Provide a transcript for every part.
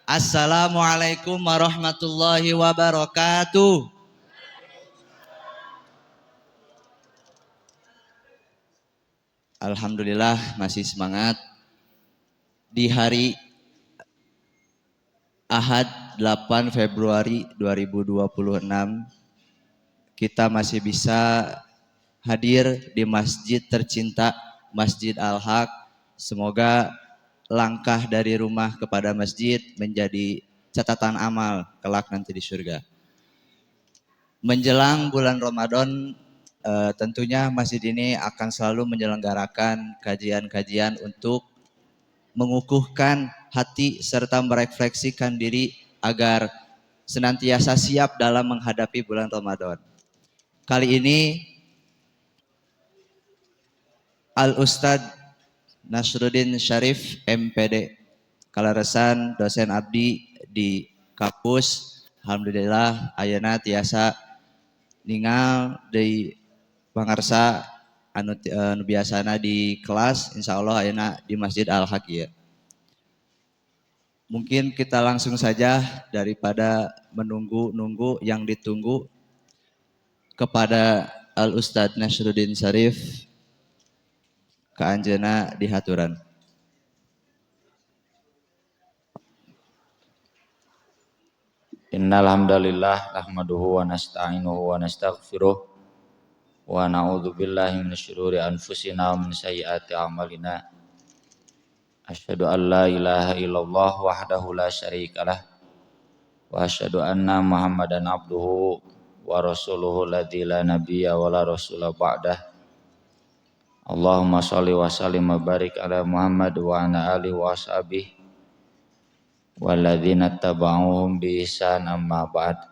Assalamualaikum warahmatullahi wabarakatuh. Alhamdulillah masih semangat. Di hari Ahad 8 Februari 2026 kita masih bisa hadir di masjid tercinta, Masjid Al-Haq. Semoga langkah dari rumah kepada masjid menjadi catatan amal kelak nanti di surga. Menjelang bulan Ramadan, tentunya masjid ini akan selalu menyelenggarakan kajian-kajian untuk mengukuhkan hati serta merefleksikan diri agar senantiasa siap dalam menghadapi bulan Ramadan. Kali ini Al-Ustadz Nasruddin Syarif MPD Kalaresan dosen abdi di kampus. Alhamdulillah ayeuna tiasa ningal di pangarsa anu biasana di kelas, insyaallah ayeuna di Masjid Al-Haq ya. Mungkin kita langsung saja daripada menunggu-nunggu yang ditunggu kepada Al-Ustadz Nasruddin Syarif ka anjeunna dihaturan. Innal hamdalillah nahmaduhu wa nasta'inuhu wa nastaghfiruh wa na'udzu billahi minasy syururi anfusina wa min sayyiati a'malina. Asyhadu an la ilaha illallah wahdahu la syarikalah wa asyhadu anna Muhammadan abduhu wa rasuluhu ladzi la nabiyya wa la rasula ba'dah. Allahumma shalli wa sallim wa barik ala Muhammad wa ala alihi wa ashabihi walladzina tabauhum bi ihsan amma ba'd.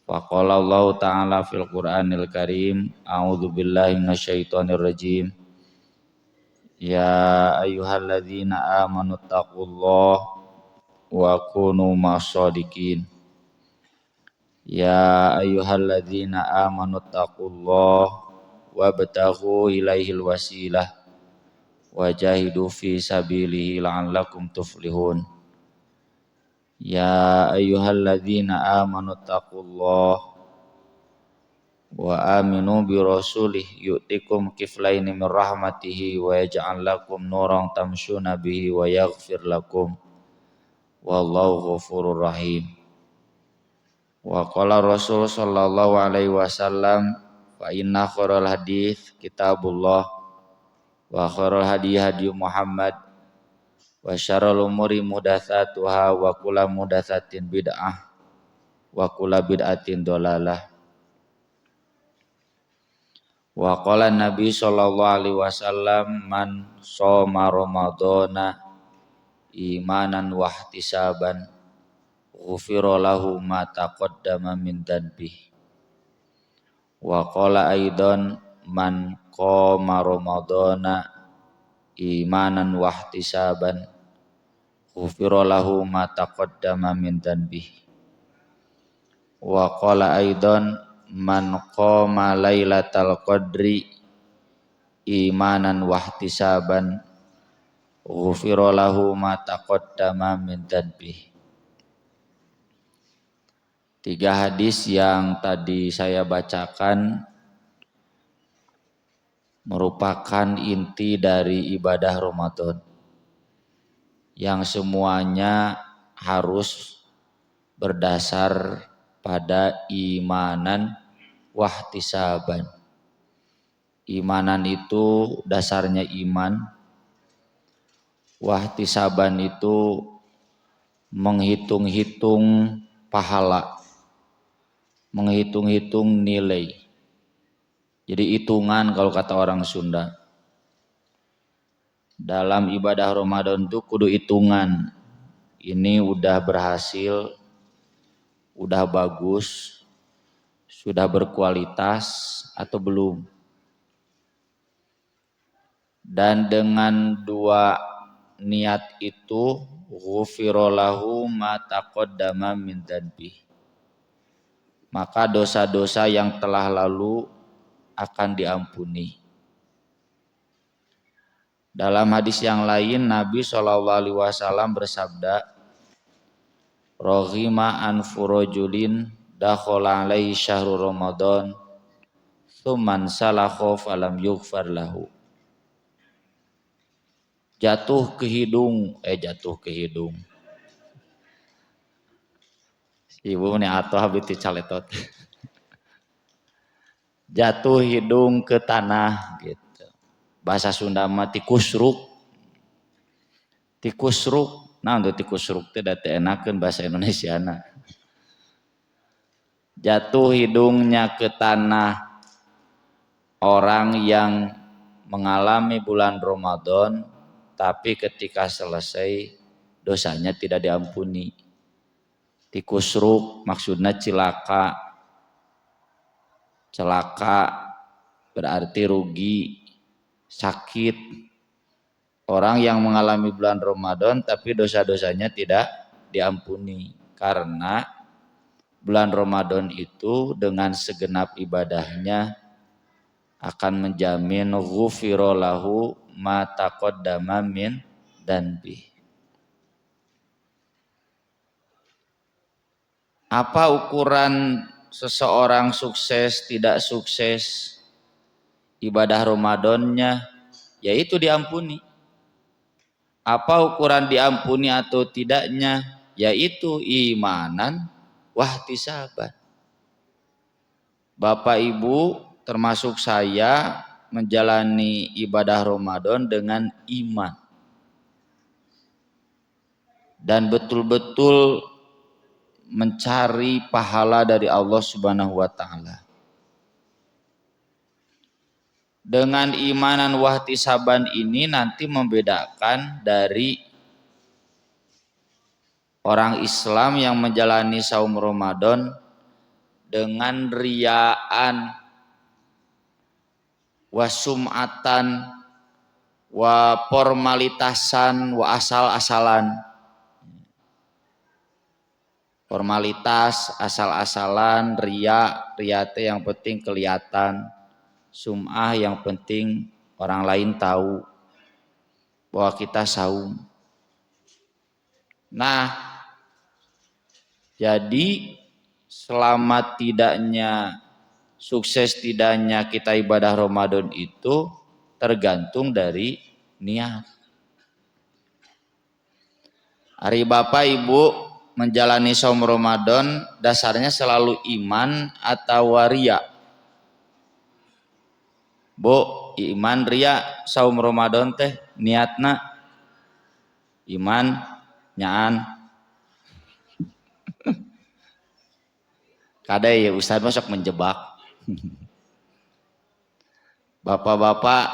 Wa qala Allah ta'ala fil Qur'anil Karim, a'udzu billahi minasyaitonir rajim. Ya ayyuhalladzina amanu taqullaha wa kunu mashadiqin. Ya ayyuhalladzina amanu taqullaha wabtaghu ilaihil wasilah wajahidu fi sabilihi la'allakum tuflihun. Ya ayyuhalladzina amanu taqullaha wa aminu bi rasulih yu'tikum kiflaini min rahmatihi wa yaj'al lakum nuran tamshuna bihi wa yaghfir lakum wallahu ghafurur rahim. Wa qala Rasul sallallahu alaihi wasallam fa inna khairal hadits kitabullah wa khairal hadi hadi Muhammad wa syarrul umuri muhdatsatuha wa kullu muhdatsatin bid'ah wa kullu bid'atin dhalalah. Wa qala Nabi sallallahu alaihi wasallam man shoma ramadhana imanan wa ihtisaban ghufira lahu ma taqaddama min dhanbihi. Wa qala aidan man qama ramadhana imanan wa ihtisaban ghufira lahu ma taqaddama min dhanbihi. Wa qala aidan man qama lailatal qadri imanan wa ihtisaban ghufira lahu ma taqaddama min dhanbihi. 3 hadis yang tadi saya bacakan merupakan inti dari ibadah Ramadan yang semuanya harus berdasar pada imanan wahtisaban. Imanan itu dasarnya iman, wahtisaban itu menghitung-hitung pahala, menghitung-hitung nilai. Jadi hitungan kalau kata orang Sunda. Dalam ibadah Ramadan itu kudu hitungan. Ini udah berhasil, udah bagus, sudah berkualitas atau belum. Dan dengan 2 niat itu ghufira lahu ma taqaddama min dhanbihi. Maka dosa-dosa yang telah lalu akan diampuni. Dalam hadis yang lain Nabi SAW bersabda, "Roghima an furojulin dakhala alaihi syahru Ramadan, tsumman salakho falam yughfar lahu." Jatuh ke hidung. Ibu ini atuh habis caletot. Jatuh hidung ke tanah gitu. Bahasa Sunda mah tikusruk. Nah untuk tikusruk teh da teu enakeun bahasa Indonesiana. Jatuh hidungnya ke tanah orang yang mengalami bulan Ramadan tapi ketika selesai dosanya tidak diampuni. Tikusruk maksudnya celaka berarti rugi, sakit. Orang yang mengalami bulan Ramadan tapi dosa-dosanya tidak diampuni. Karena bulan Ramadan itu dengan segenap ibadahnya akan menjamin ghufira lahu ma taqaddama min danbi. Apa ukuran seseorang sukses tidak sukses ibadah Ramadannya? Yaitu diampuni. Apa ukuran diampuni atau tidaknya? Yaitu imanan wahtisaban. Bapak Ibu termasuk saya menjalani ibadah Ramadan dengan iman. Dan betul-betul mencari pahala dari Allah Subhanahu wa taala. Dengan imanan wahtisaban ini nanti membedakan dari orang Islam yang menjalani saum Ramadan dengan riyaan, wa sum'atan, wa formalitasan, wa asal-asalan. Formalitas, asal-asalan, riya teh yang penting kelihatan. Sum'ah yang penting orang lain tahu bahwa kita saum. Nah, jadi selama tidaknya sukses tidaknya kita ibadah Ramadan itu tergantung dari niat. Hari Bapak Ibu menjalani saum Ramadan dasarnya selalu iman atau riya. Bu, iman ria saum Ramadan teh niatna iman nyaan. Kadai ya Ustaz masuk menjebak. Bapak-bapak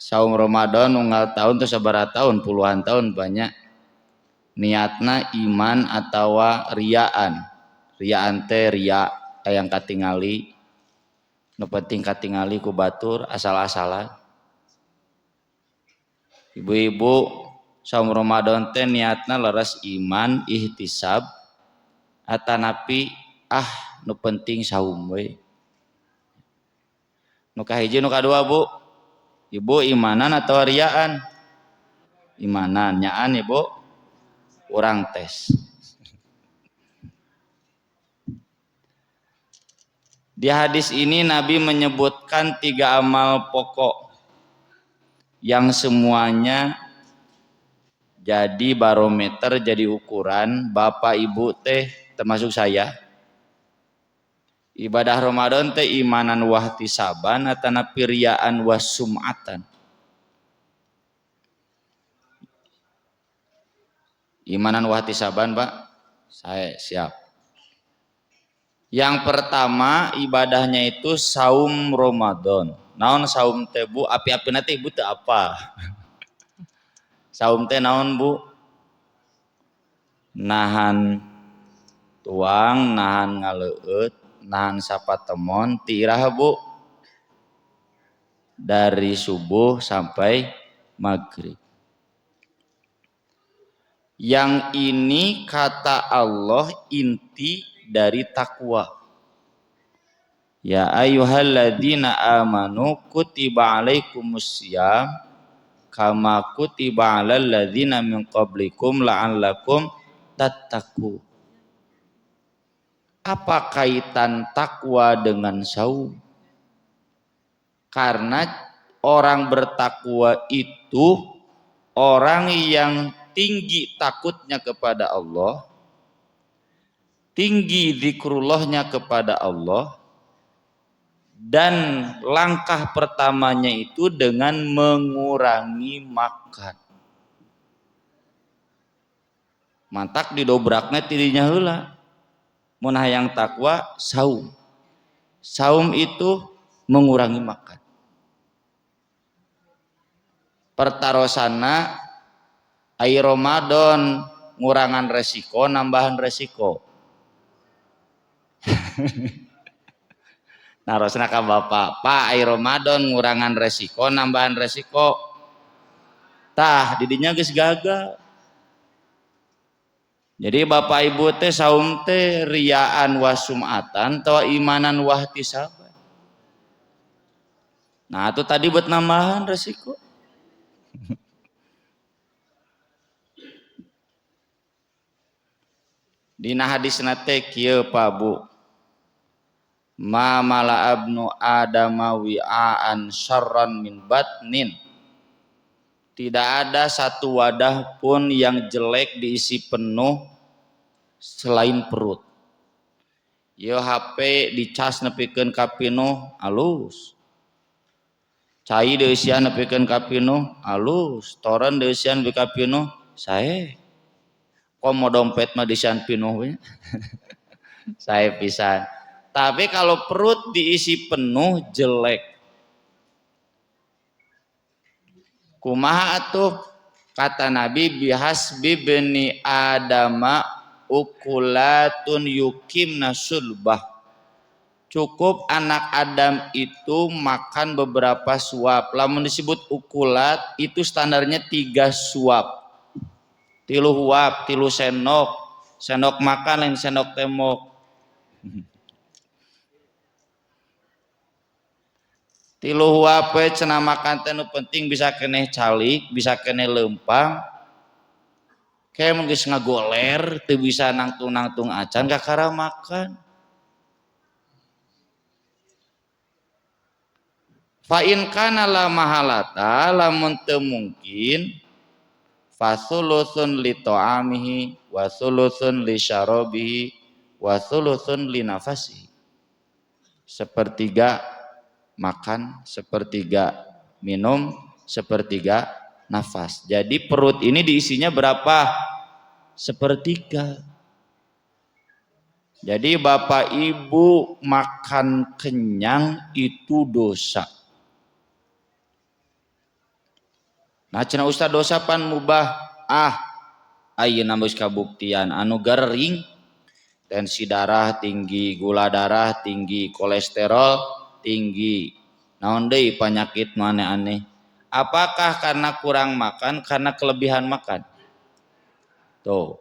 saum Ramadan unggal tahun tuh sabaraha tahun, puluhan tahun banyak. Niatna iman atau riaan. Riaan teh ria yang katingali. Nu penting katingali ku batur asal-asalan. Ibu-ibu saum Ramadan teh niatna leres iman ihtisab atanapi nu penting saum we. Nu kahiji nu kadua Bu. Ibu imanan atau riaan? Imanan, nyaan Ibu. Urang tes. Di hadis ini Nabi menyebutkan 3 amal pokok yang semuanya jadi barometer, jadi ukuran Bapak Ibu teh termasuk saya. Ibadah Ramadan teh imanan wahtisaban atanapi riyaan wasum'atan. Imanan wahtisaban Pak, saya siap. Yang pertama ibadahnya itu saum Ramadan. Naon saum teh Bu? Api-apina teh Ibu teh apa? Saum teh naon Bu? Nahan tuang, nahan ngaleueut, nahan sapatemon, tirah Bu. Dari subuh sampai maghrib. Yang ini kata Allah inti dari takwa. Ya ayyuhalladzina amanu kutiba alaikumussyam kama kutiba 'alal ladzina min qablikum la'allakum tattaqun. Apa kaitan takwa dengan saum? Karena orang bertakwa itu orang yang tinggi takutnya kepada Allah, tinggi zikrullahnya kepada Allah, dan langkah pertamanya itu dengan mengurangi makan. Mantak didobraknya tidinya heula. Mun hayang takwa saum. Saum itu mengurangi makan. Pertarosana ai Ramadan ngurangan resiko, nambahan resiko. Narosna ka Bapak, Pak ai Ramadan ngurangan resiko, nambahan resiko. Tah didinya geus gagal. Jadi Bapak Ibu teh saum teh riaan wa sum'atan tawa imanan wa ihtisaban. Nah, itu tadi buat nambahan resiko. Dina hadisna teh kieu Pak Bu. Ma mala abnu adama wi'aan syarran min batnin. Tidak ada satu wadah pun yang jelek diisi penuh selain perut. Yo HP dicas nepikeun ka pinuh alus. Cai deusian nepikeun ka pinuh alus. Toren deusian nepi ka pinuh sae. Komo dompet mah disian pinuh we. Sae pisan. Tapi kalau perut diisi penuh jelek. Kumaha atuh kata Nabi bihasbi bani adama ukulatun yukimna sulbah. Cukup anak Adam itu makan beberapa suap. Lamun disebut ukulat itu standarnya 3 suap. 3 huap, 3 sendok. Sendok makan lain sendok temok. 3 huap we cenah makan teh nu penting bisa keneh calik, bisa keneh lempang. Kayak mun geus ngagoler teu bisa nangtung-nangtung acan kakara makan. Fa in kana la mahalata lamun teu mungkin fasulusun li ta'amihi wa sulusun li syarabihi wa sulusun li nafasihi. Sepertiga makan, sepertiga minum, sepertiga nafas. Jadi perut ini diisinya berapa? Sepertiga. Jadi Bapak Ibu makan kenyang itu dosa. Nah cenah Ustaz dosa pan mubah. Ayeuna geus kabuktian anu gering, tensi darah tinggi, gula darah tinggi, kolesterol tinggi. Naon deui penyakit nu aneh-aneh? Apakah karena kurang makan, karena kelebihan makan? Tuh.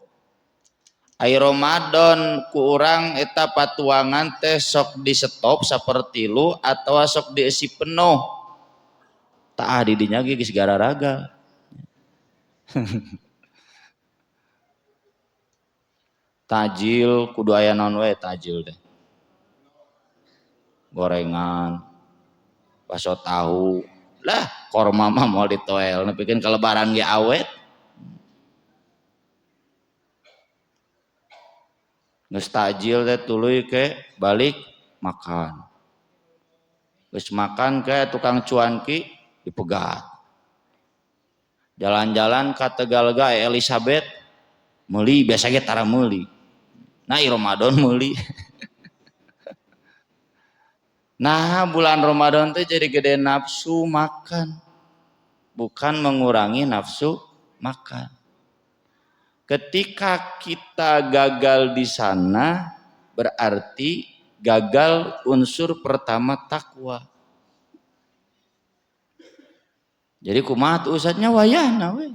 Ai Ramadan ku urang eta patuangan teh sok di stop saperti lu atau sok diisi penuh. Tah didinya ge geus gararaga. Tajil kudu aya naon we tajil teh. Gorengan, bakso tahu. Lah, korma mah moal ditoel nepikeun ka lebaran ge awet. Geus tajil teh tuluy ke balik makan. Geus makan ke tukang cuanki dipegat. Jalan-jalan ka Tegal ga Elizabeth meuli biasa ge tara meuli. Nah, i Ramadan meuli. Nah, bulan Ramadan teh jadi gede nafsu makan. Bukan mengurangi nafsu makan. Ketika kita gagal di sana, berarti gagal unsur pertama takwa. Jadi kumaha tuh Ustadznya wayahna we.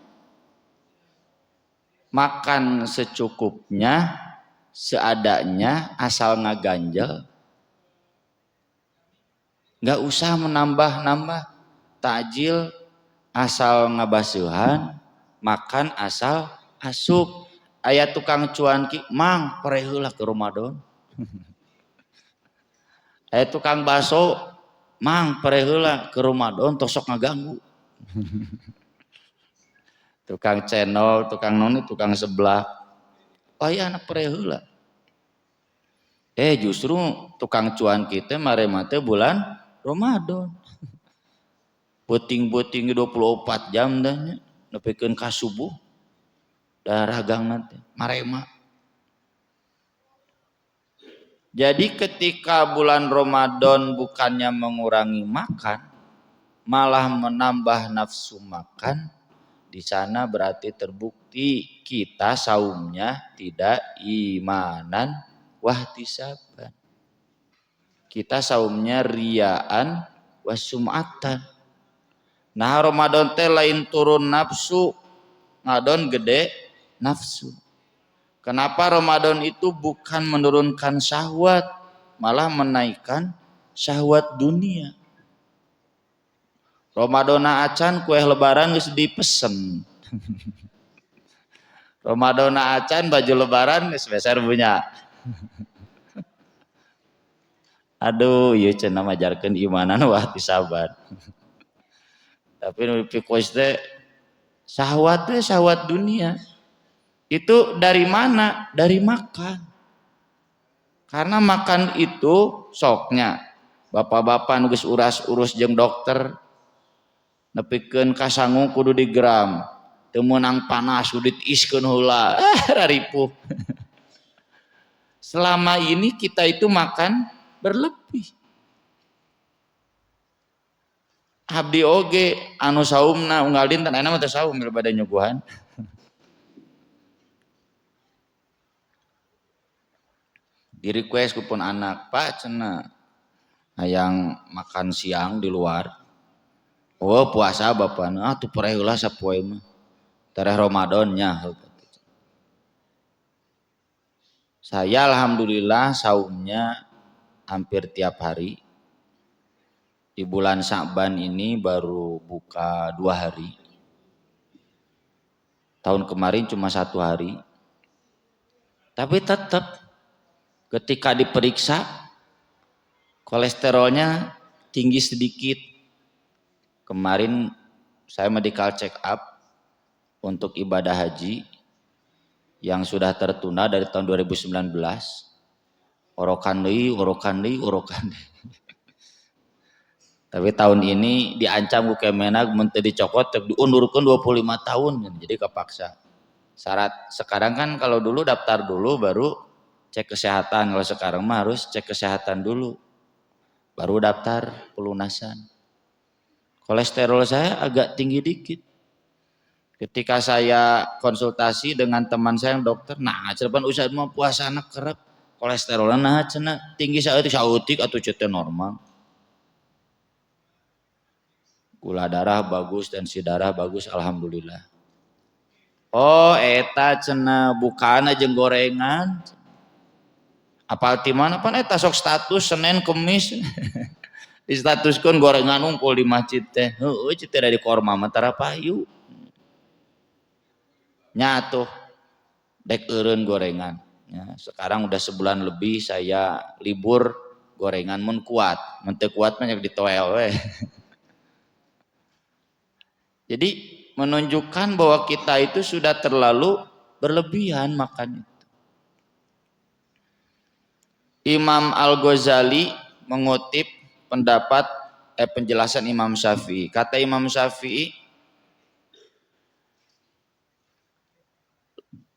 Makan secukupnya, seadanya, asal ngaganjel. Enggak usah menambah-nambah takjil asal ngabasuhan, makan asal asup. Aya tukang cuanki, mang pare heula ke Ramadan. Aya tukang baso, mang pare heula ke Ramadan tos sok ngaganggu. Tukang cendol, tukang noni, tukang sebelah. Oh iya anak pare heula. Justru tukang cuan kita mare mate bulan Ramadan. Puting-puting 24 jam dah nya, nepikeun ka subuh. Da ragang nanti marema. Jadi ketika bulan Ramadan bukannya mengurangi makan, malah menambah nafsu makan, di sana berarti terbukti kita saumnya tidak imanan wahtisaban. Kita saumnya riaan wasumatan. Nah Ramadan teh lain turun nafsu, ngadon gede nafsu. Kenapa Ramadan itu bukan menurunkan syahwat, malah menaikkan syahwat dunia. Ramadan acan kue lebaran geus dipesen. Ramadan acan baju lebaran geus beser punya. Aduh, ieu cenah majarkeun imanan wah tisaban. Tapi nu pikois teh syahwat dunia. Itu dari mana? Dari makan. Karena makan itu soknya bapak-bapak nu geus urus jeung dokter nepikeun ka sangu kudu digeram. Teu meunang panas kudu ditiiskeun heula. Raripuh. Selama ini kita itu makan berlebih. Abdi oge anu saumna unggal dinten ayeuna mah teu saum bade nyuguhan. Di request kupun anak, Pak cenah hayang makan siang di luar. Oh puasa bapana, tuh pare heula sapoe mah. Tareh Ramadan nya. Saya alhamdulillah saumnya hampir tiap hari. Di bulan Sya'ban ini baru buka 2 hari. Tahun kemarin cuma 1 hari. Tapi tetap ketika diperiksa kolesterolnya tinggi sedikit. Kemarin saya medical check up untuk ibadah haji yang sudah tertunda dari tahun 2019. Orokan deui. Tapi tahun ini diancam ku Kemenag mun teu dicokot teu diundurkeun 25 tahun jadi kepaksa. Syarat sekarang kan kalau dulu daftar dulu baru cek kesehatan, kalau sekarang mah harus cek kesehatan dulu baru daftar pelunasan. Kolesterol saya agak tinggi dikit. Ketika saya konsultasi dengan teman saya yang dokter, nah cepan usah mah puasa anak kerep kolesterolnya nah cenah tinggi saeutik atuh teh normal. Gula darah bagus, tensi darah bagus, alhamdulillah. Oh eta cenah bukaan jeung gorengan. Apal ti mana pan eta sok status Senin Kemis. Di statuskeun gorengan unggul di masjid teh. Heueuh cita dari korma mah tara payu. Nya tuh dek eureun gorengan. Ya, sekarang udah sebulan lebih saya libur gorengan mun kuat. Mun teu kuat mah ditoel we. Jadi menunjukkan bahwa kita itu sudah terlalu berlebihan makan itu. Imam Al-Ghazali mengutip penjelasan Imam Syafi'i. Kata Imam Syafi'i,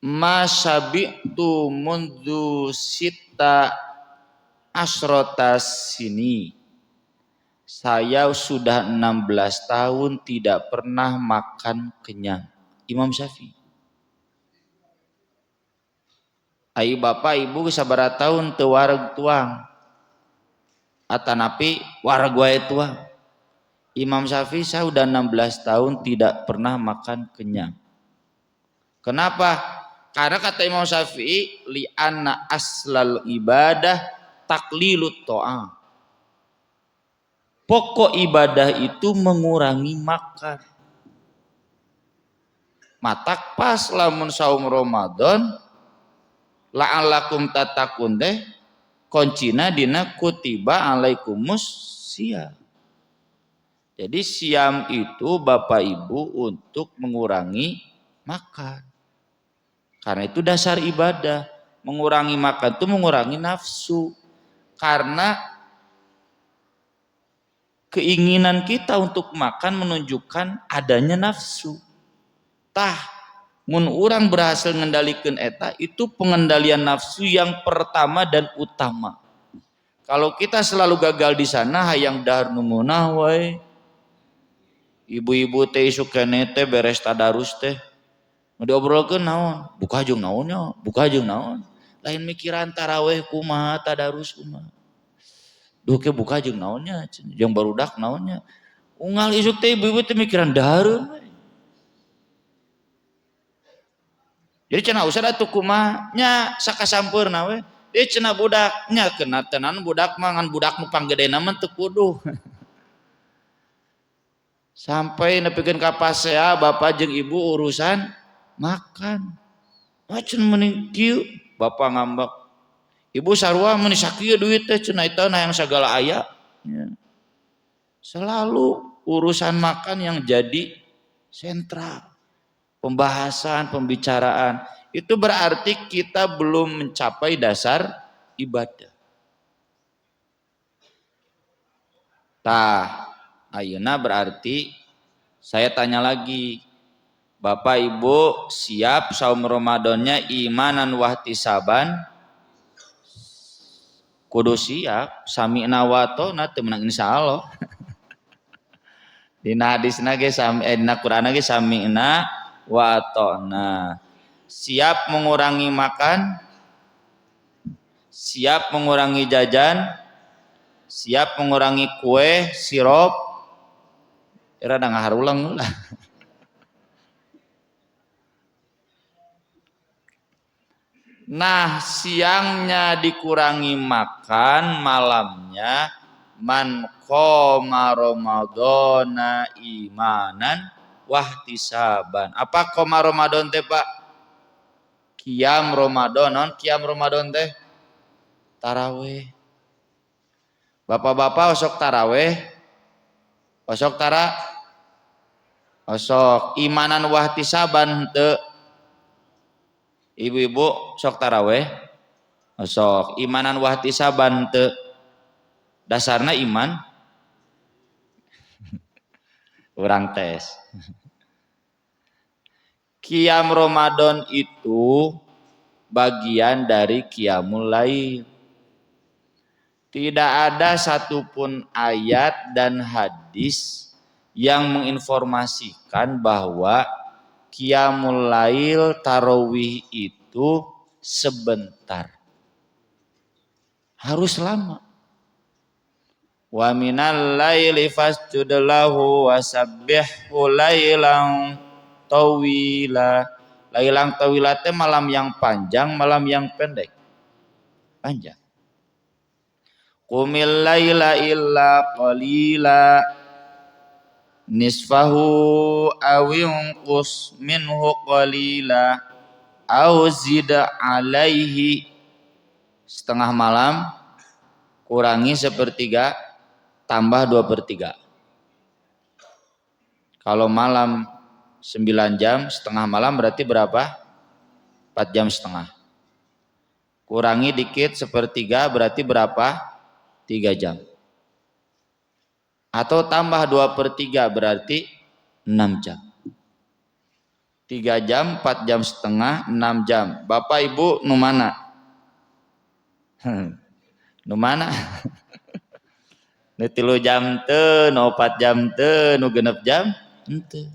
ma syabi'tu mundu sita asrota sini. Saya sudah 16 tahun tidak pernah makan kenyang. Imam Syafi'i. Ayo bapak ibu sabaraha tahun teu wareg tuang. Atanapi wareg wae tuang. Imam Syafi'i saya udah 16 tahun tidak pernah makan kenyang. Kenapa? Karena kata Imam Syafi'i li anna aslal ibadah taklilut to'am. Pokok ibadah itu mengurangi makan. matak pas lamun saum Ramadan la'allakum tatakun teh koncina dina kutiba alaikumus siam. Jadi siam itu Bapak Ibu untuk mengurangi makan. Karena itu dasar ibadah. Mengurangi makan itu mengurangi nafsu. Karena keinginan kita untuk makan menunjukkan adanya nafsu. Tah, mun urang berhasil mengendalikan eta, itu pengendalian nafsu yang pertama dan utama. Kalau kita selalu gagal di sana, hayang dahar nungunah wae. Ibu-ibu teh isuk keneh teh beres tadarus teh. Diobrolkeun naon? Buka jeung naonnya? Buka jeung naon? Lain mikiran taraweh kumaha, tadarus kumaha. Duh ke buka jeung naonnya? Jeung barudak naonnya? Unggal isuk teh ibu-ibu teh mikiran dahareun we. Jadi cenah usah atuh kumaha nya sakasampeurna we. Dia cenah budaknya kena tenan budak mah ngan budak nu panggedena mah teu kudu. Sampai nepikeun ka pasea bapak jeung ibu urusan makan. Macen meuning kieu bapak ngambek. Ibu sarua meuni sakieu duit teh cenah eta yang sagala aya. Ya. Selalu urusan makan yang jadi sentral. Pembahasan, pembicaraan. Itu berarti kita belum mencapai dasar ibadah. Tah, ayeuna berarti saya tanya lagi, Bapak Ibu siap saum Ramadannya imanan wahtisaban? Kudu siap, sami'na wa ata'na teu meunang insyaallah. Dina hadisna ge dina Qur'an ge sami'na wa ata'na. Siap mengurangi makan, siap mengurangi jajan, siap mengurangi kue, sirup. Rada ngaharulang lah. Nah, siangnya dikurangi makan, malamnya man qoma ramadhana imanan wahtisaban. Apa qoma Ramadan teh, Pak? Qiyam Ramadan. Non qiyam Ramadan teh? Tarawih. Bapak-bapak osok tarawih. Osok osok imanan wahtisaban teu. Ibu-ibu sok taraweh sok imanan wahtisaban teu dasarna iman urang tes. Qiyam Ramadan itu bagian dari qiyamul lail. Tidak ada satupun ayat dan hadis yang menginformasikan bahwa Qiyamul Lail tarawih itu sebentar. Harus lama. Wa minal laili fasjud lahu wasabbihhu lailan tawila. Lailan tawila teh malam yang panjang, malam yang pendek. Panjang. Qumil laila illa qalila nisfahu awinqus minhu qalila au zida alaihi. Setengah malam kurangi sepertiga tambah 2/3. Kalau malam 9 jam setengah malam berarti berapa? 4 jam setengah. Kurangi dikit sepertiga berarti berapa? 3 jam. Atau tambah 2/3 berarti 6 jam. 3 jam, 4 jam setengah, 6 jam. Bapak Ibu nu mana? Nu mana? Nu 3 jam teu, nu 4 jam teu, nu 6 jam henteu.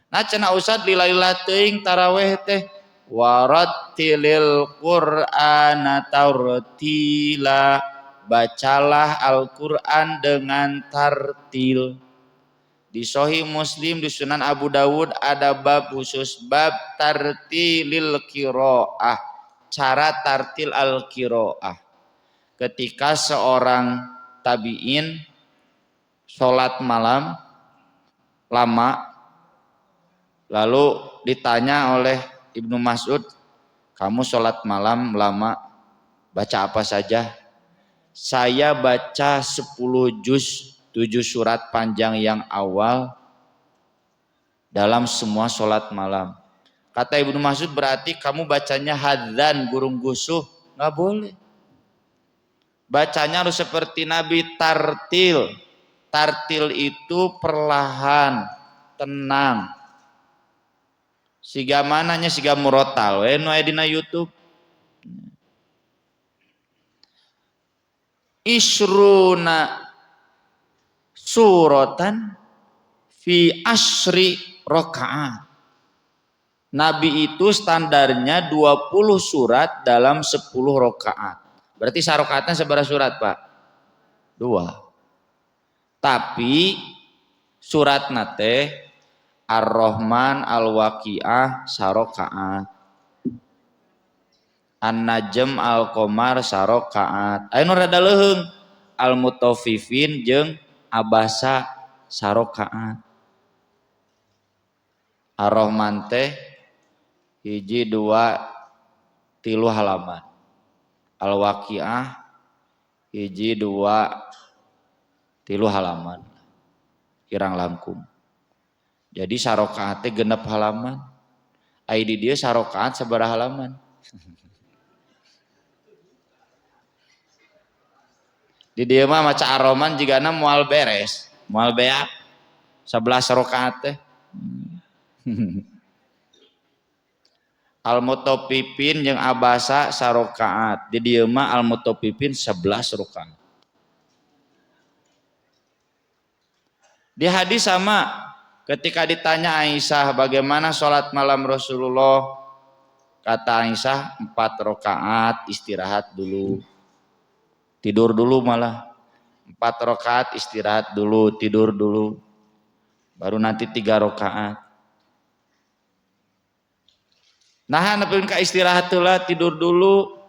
Nah cenah Ustad lila-lila teuing taraweh teh warattilil Qur'ana tartila. Bacalah Al-Quran dengan tartil. Di Sahih Muslim, di Sunan Abu Dawud ada bab khusus bab tartilil qiraah, cara tartil al-qiraah. Ketika seorang tabi'in sholat malam lama, Lalu ditanya oleh Ibnu Mas'ud, kamu sholat malam lama baca apa saja? Saya baca 10 juz 7 surat panjang yang awal dalam semua sholat malam. Kata Ibnu Mas'ud, berarti kamu bacanya hadzan, gurung gusuh? Nggak boleh. Bacanya harus seperti Nabi, tartil. Tartil itu perlahan, tenang. Siga mananya siga murotal, nu aya dina YouTube. Isruna suratan fi asri rakaat. Nabi itu standarnya 20 surat dalam 10 rakaat. Berarti sarakaatnya seberapa surat, Pak? 2. Tapi surat nate Ar-Rahman, Al-Waqiah sarakaat. An-Najm, Al-Qamar sarakaat. Aya nu rada leuheung, Al-Mutaffifin jeung Abasa sarakaat. Ar-Rahman teh 1 2 3 halaman. Al-Waqiah 1 2 3 halaman. Kirang langkung. Jadi sarakaat teh 6 halaman. Ai di dieu sarakaat sabaraha halaman? Di dieu mah maca Ar-Rahman jigana moal beres, moal beak 11 rakaat teh. Al-Mutaffifin jeung Abasa sarakaat. Di dieu mah Al-Mutaffifin 11 rakaat. Di hadis sama, ketika ditanya Aisyah bagaimana sholat malam Rasulullah, kata Aisyah 4 rakaat, istirahat dulu, tidur dulu malah. 4 rakaat istirahat dulu, tidur dulu, baru nanti 3 rakaat. Nah, nepikeun ka istirahat heula, tidur dulu.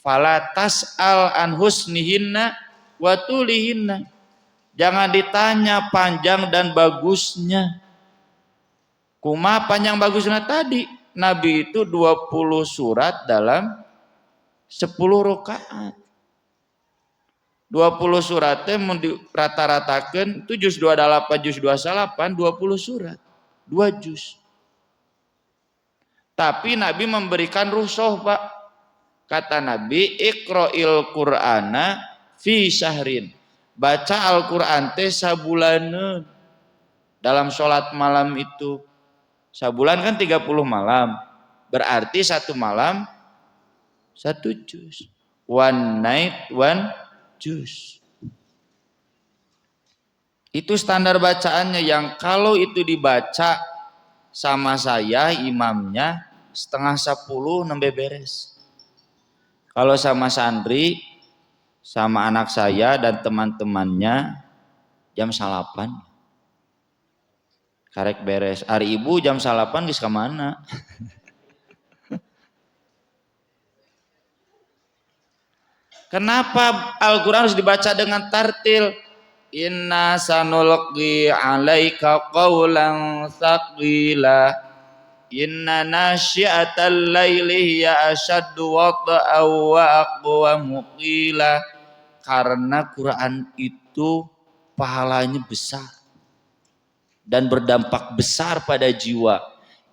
Fala tas'al an husnihinna wa tulihinna. Jangan ditanya panjang dan bagusnya. Kumaha panjang bagusnya tadi? Nabi itu 20 surat dalam 10 rakaat. 20 surat teh mun dirata-ratakeun itu juz 28 juz 28 20 surat. 2 juz. Tapi Nabi memberikan rukhsah, Pak. Kata Nabi, iqra'il Qur'ana fi syahrin. Baca Al-Qur'an teh sabulaneun. Dalam sholat malam itu. Sabulan kan 30 malam. Berarti 1 malam 1 juz. One night 1 juz. Itu standar bacaannya, yang kalau itu dibaca sama saya imamnya 9:30 nembe beres. Kalau sama santri, sama anak saya dan teman-temannya jam 8 karek beres. Hari ibu jam 8 geus ka mana? Kenapa Al-Qur'an harus dibaca dengan tartil? Inna sanulqi 'alaika qawlan tsaqila. Inna nasyi'atal laili hiya asyaddu wata'aw wa aqwamu qila. Karena Quran itu pahalanya besar dan berdampak besar pada jiwa.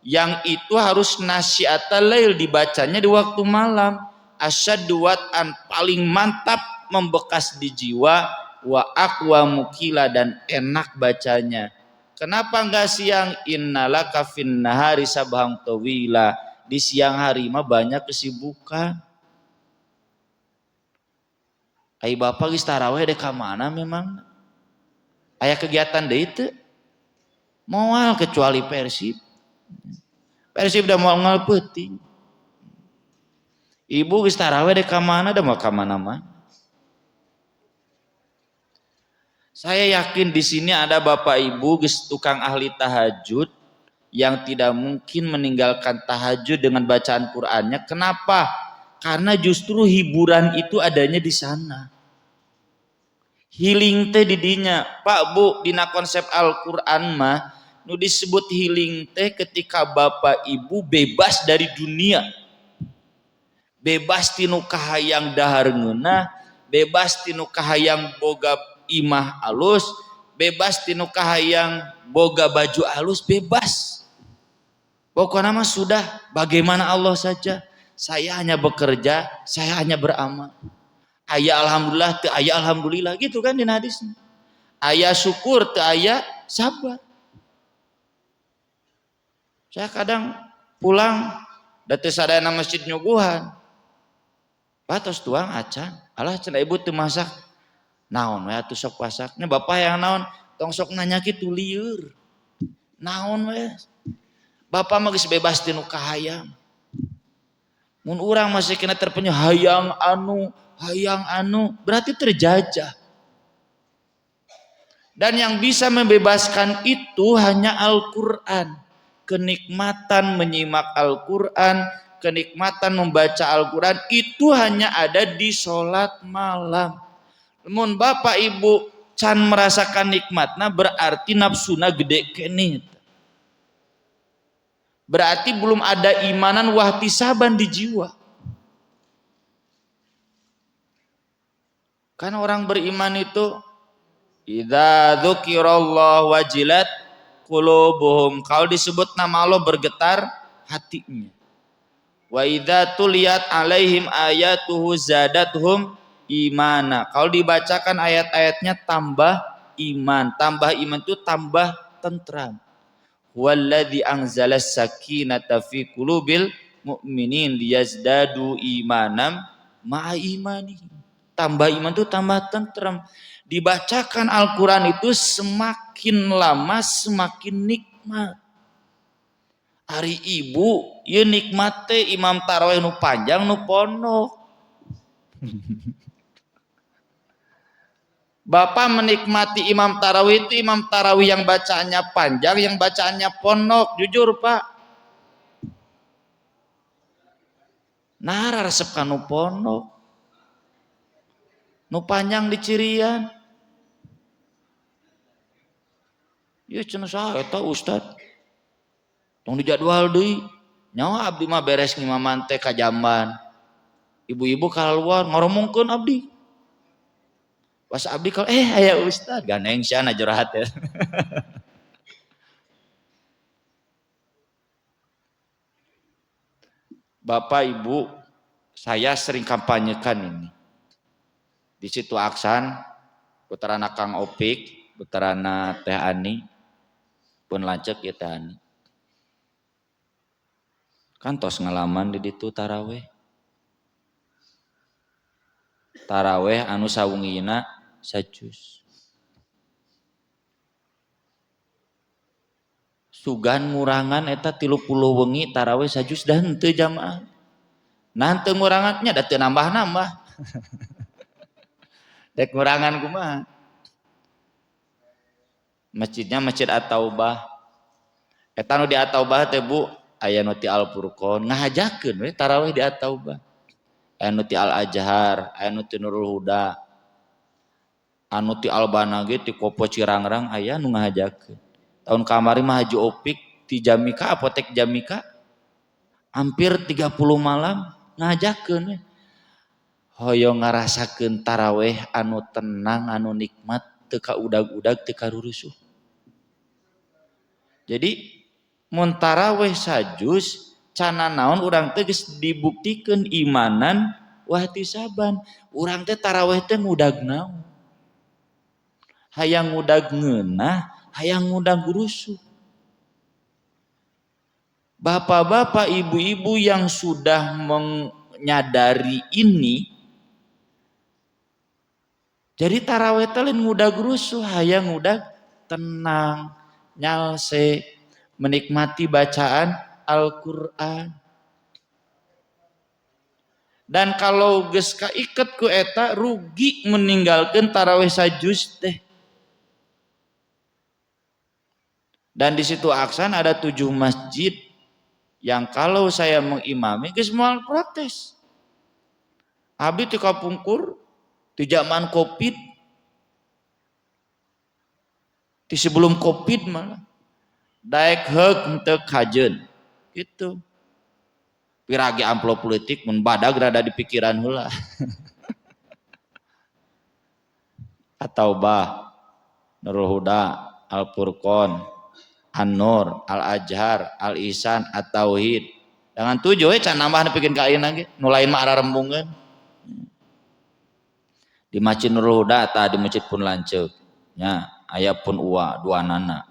Yang itu harus nasyi'atal lail, dibacanya di waktu malam. Asyaddu wat'an, paling mantap, membekas di jiwa. Wa aqwamu qila, dan enak bacanya. Kenapa enggak siang? Innalaka fin nahari sabhang tawila. Di siang hari mah banyak kesibukan. Ai bapak geus tarawih dek ka mana memang? Aya kegiatan deui teu? Moal kecuali Persib. Persib da moal ngalpeuting. Ibu geus tarawih dek ka mana, da moal ka mana-mana. Saya yakin di sini ada bapak ibu tukang ahli tahajud yang tidak mungkin meninggalkan tahajud dengan bacaan Qur'annya. Kenapa? Karena justru hiburan itu adanya di sana. Healing teh di dinya. Pak Bu, dina konsep Al-Qur'an mah nu disebut healing teh ketika bapak ibu bebas dari dunia, bebas tinu kahayang dahar ngeunah, bebas tinu kahayang boga imah alus, bebas tinu kahayang boga baju alus, bebas. Pokoknya mah sudah bagaimana Allah saja. Saya hanya bekerja, saya hanya beramal. Aya alhamdulillah, teu aya alhamdulillah gitu kan di hadis. Aya syukur, teu aya sabar. Saya kadang pulang da teu sadayana masjid nyuguhan. Patos tuang acan, alah cenah ibu teu masak. Naon we atuh sok masak. Nya bapak yang naon? Tong sok nanya kitu lieur. Naon we? Bapak mah geus bebas tinu kahayang. Mun urang masih kena terpenuh hayang anu, berarti terjajah. Dan yang bisa membebaskan itu hanya Al-Quran. Kenikmatan menyimak Al-Quran, kenikmatan membaca Al-Quran itu hanya ada di sholat malam. Mun bapak ibu can merasakan nikmatna berarti nafsuna gede kenit. Berarti belum ada imanan wahtisaban di jiwa. Kan orang beriman itu idza dzukirallahu wajilat qulubuhum. Kalau disebut nama Allah bergetar hatinya. Wa idza tuliyat alaihim ayatuhu zadatuhum imana. Kalau dibacakan ayat-ayatnya tambah iman. Tambah iman itu tambah tentram. Walladzi anzalas sakinata fi qulubil mu'minin liyazdadu imanam ma'a imani. Tambah iman itu tambah tentram. Dibacakan Al-Quran itu semakin lama semakin nikmat. Hari ibu ieu nikmat teh imam tarawih nu panjang nu pondok. Bapak menikmati imam tarawih itu imam tarawih yang bacaannya panjang, yang bacaannya pondok. Jujur pak. Nara resep kanu pondok. Nu panjang di cirian. Ya cenah saha eta ustad. Tong dijadwal deui. Nyawa abdi mah beres ngimaman teh ka jamban. Ibu-ibu kaluar ngoromongkeun abdi. Pas abdi kalau aya ustad ganeng siana jurahat ya. Bapak Ibu, saya sering kampanyekan ini. Di situ Aksan, puterana Kang Opik, puterana Teh Ani, pun lancek ya Teh Ani. Kan tos ngalaman di ditu taraweh. Taraweh anu sawungina sajus. Sugan ngurangan eta 30 wengi taraweh sajus dan henteu jamaah. Nah teu ngurangannya da teu nambah-nambah. Dek ngurangan kumaha? Masjidnya Masjid At-Taubah. Eta nu di At-Taubah teh Bu, aya nu ti Al-Furqon ngahajakeun we tarawih di At-Taubah. Aya nu ti Al-Azhar, aya nu ti Nurul Huda. Anu ti Albana ge ti Kopo Cirangrang aya nu ngahajakeun. Tahun kamari mah Haji Opik ti Jamika, apotek Jamika hampir 30 malam ngajakeun we. Hoyong ngarasakeun taraweh anu tenang, anu nikmat, teu ka udag-udag, teu ka rurusuh. Jadi mun taraweh sajus cana naon urang teh geus dibuktikeun imanan wahtisaban. Urang teh taraweh teh ngudag naon? Hayang ngudag ngeunah, hayang ngudag rusuh. Bapak-bapak, ibu-ibu yang sudah menyadari ini, jadi taraweh teh lain ngudag rusuh, hayang ngudag tenang, nyalse, menikmati bacaan Al-Quran. Dan kalau geus kaiket ku eta rugi meninggalkan taraweh sajus teh. Dan di situ Aksan ada 7 masjid yang kalau saya mengimami geus moal protes. Abdi ti kapungkur di zaman Covid, di sebelum Covid malah daek heuk henteu kajeun gitu. Piragi amplop politik mun badag rada di pikiran heula. At-Taubah, Nurul Huda, Al-Furqan, An-Nur, Al-Azhar, Al-Ihsan, At-Tauhid. Dengan 7 we can nambah nepikeun ka ayeuna ge, nu lain mah ararembungeun. Di Masjid Nurul Huda tah di masjid pun lanceuk. Nya, aya pun uwa duanana.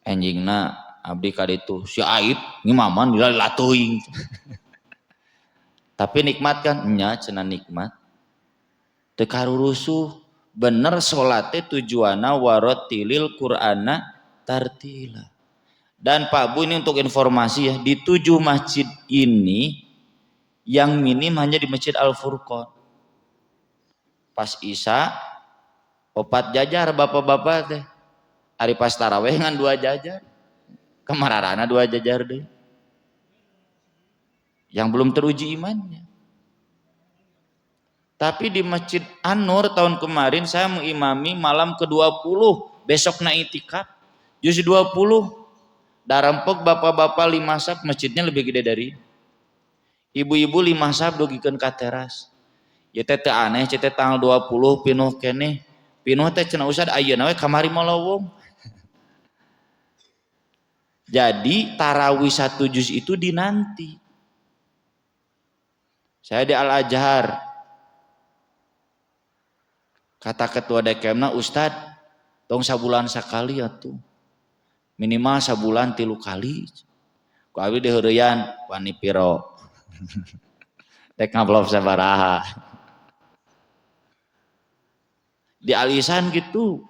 Enjingna abdi ka ditu si Aib ngimaman lila teuing. Tapi nikmat kan? Nya cenah nikmat. Teu karurusuh. Bener salat teh tujuanna warotilil Qur'ana tartila. Dan Pak Bu ini untuk informasi ya, di 7 masjid ini yang minim hanya di Masjid Al-Furqan. Pas Isya opat jajar bapak-bapak teh. Hari pas taraweh ngan 2 jajar. Kemararana 2 jajar deh. Yang belum teruji imannya. Tapi di Masjid An-Nur tahun kemarin saya mengimami malam ke-20, besokna itikaf. Juz 20. Darempok bapak-bapak 5 saf, masjidnya lebih gede dari ibu-ibu 5 saf dugikeun ka teras. Ya teh teu aneh, teh tanggal 20 pinuh keneh. Pinuh teh cenah usah ayeuna we kamari molowong. Jadi tarawih 1 juz itu dinanti. Saya di Al-Azhar. Kata ketua DKM-na, Ustad, tong sabulan sakali atuh. Minimal sabulan 3 kali. Ku abdi diheureyan wani piro. Tek ngablok sabaraha. Di Alisan gitu.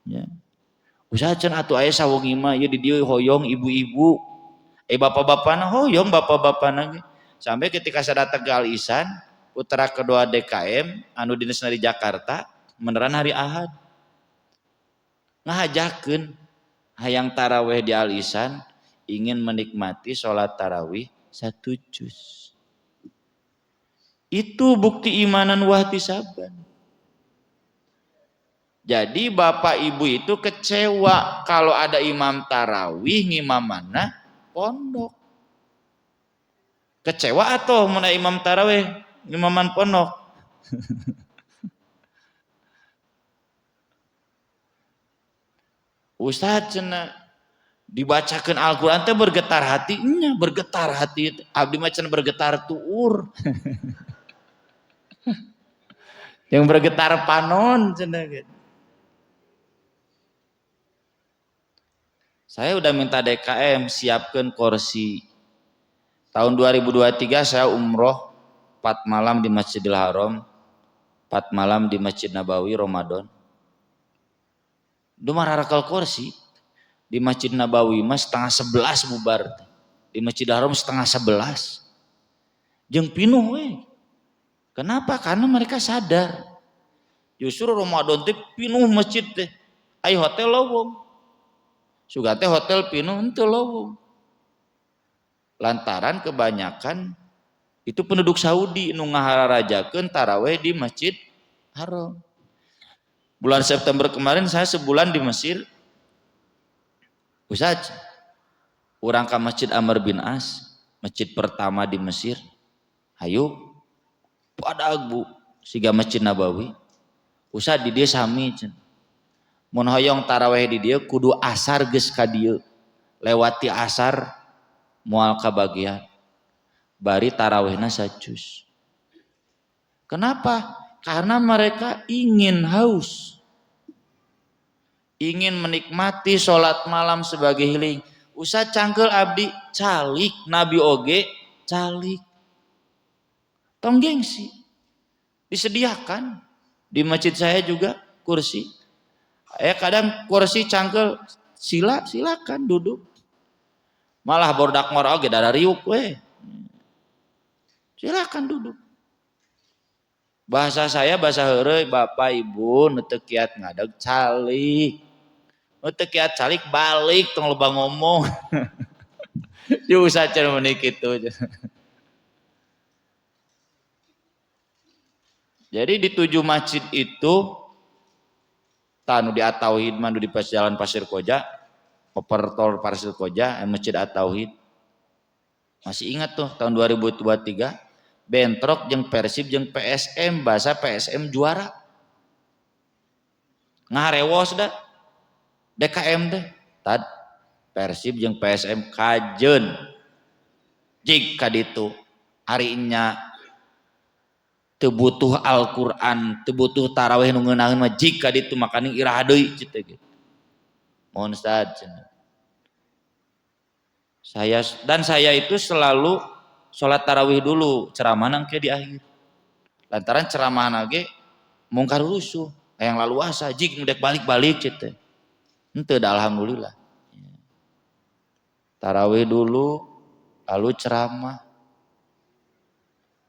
Ya. Usaha can atuh aya sawengi mah ieu di dieu hoyong ibu-ibu. Bapak-bapana hoyong bapak-bapana ge. Sampai ketika saya datang ke Alisan, putra kedua DKM anu dinesna di Jakarta, beneran hari Ahad. Ngahajakeun hayang taraweh di Alisan, ingin menikmati sholat tarawih 1 juz. Itu bukti imanan wahtisaban. Jadi bapak ibu itu kecewa kalau ada imam tarawih ngimamana pondok. Kecewa atau mana imam tarawih ngimaman pondok. Ustaz cenah dibacakan Al-Quran teh bergetar hatinya, bergetar hati. Abdi mah cenah bergetar tuur. Yang bergetar panon cenah gitu. Saya udah minta DKM siapkan kursi. Tahun 2023 saya umroh 4 malam di Masjidil Haram, 4 malam di Masjid Nabawi Ramadan. Dumah rarakal kursi. Di Masjid Nabawi mas setengah 11 bubar. Di Masjidil Haram setengah 11. Jeung pinuh we. Kenapa? Karena mereka sadar. Justru Ramadan teh pinuh masjid teh. Ai hotel lowong. Suga teh hotel pinuh henteu lowong. Lantaran kebanyakan itu penduduk Saudi nu ngahararajakeun taraweh di Masjid Haram. Bulan September kemarin saya sebulan di Mesir. Ustaz, urang ka Masjid Amr bin As, masjid pertama di Mesir. Hayu padag Bu, siga Masjid Nabawi. Ustaz di dieu sami cenah. Mun hoyong taraweh di dieu kudu asar geus ka dieu. Lewati asar moal ka bagian. Bari tarawehna 1 juz. Kenapa? Karena mereka ingin haus. Ingin menikmati sholat malam sebagai healing. Usah cangkel abdi calik, Nabi oge calik. Tong gengsi. Disediakan. Di masjid saya juga kursi. Kadang kursi cangkel silakan duduk. Malah bordak ngor oge dada riuk we. Silakan duduk. Bahasa saya bahasa heureuy Bapak Ibu nu teu kiat ngadeg calik. Nu teu kiat calik balik tong loba ngomong. Diusah cenah meuni kitu. Jadi di 7 masjid itu tanu di At-Tauhid mah di Jalan Pasir Koja operator Parsil Koja Masjid At-Tauhid. Masih ingat tuh tahun 2023 bentrok jeung Persib jeung PSM, bahasa PSM juara. Ngarewos dah DKM deh. Tad Persib jeung PSM kajeun. Jika ditu harinya teu butuh Al-Qur'an, teu butuh tarawih nu ngeunaheun mah jika ditu makanya irah deui kitu gitu. Mohon Ustaz. Saya itu selalu sholat tarawih dulu, ceramah nangke di akhir. Lantaran ceramah nage mungkar rusuh, yang lalu asa jik ngedek balik-balik gitu. Ente dah alhamdulillah. Tarawih dulu, lalu ceramah.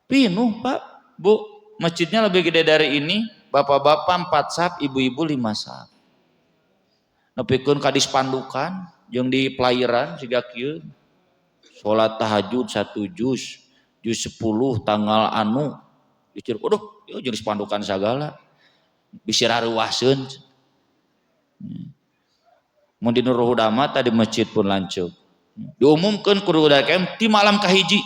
Pinuh Pak, Bu, masjidnya lebih gede dari ini, bapak-bapak 4 saf, ibu-ibu 5 saf. Nepikeun kadis pandukan, yang di playeran siga kieu. Sholat tahajud 1 juz 10 tanggal anu. Dicir, waduh, yo jenis pandukan segala. Bisa raruaseun. Mun di Nurul Huda tadi masjid pun lancuk. Diumumkan kudu DKM ti malam kahiji.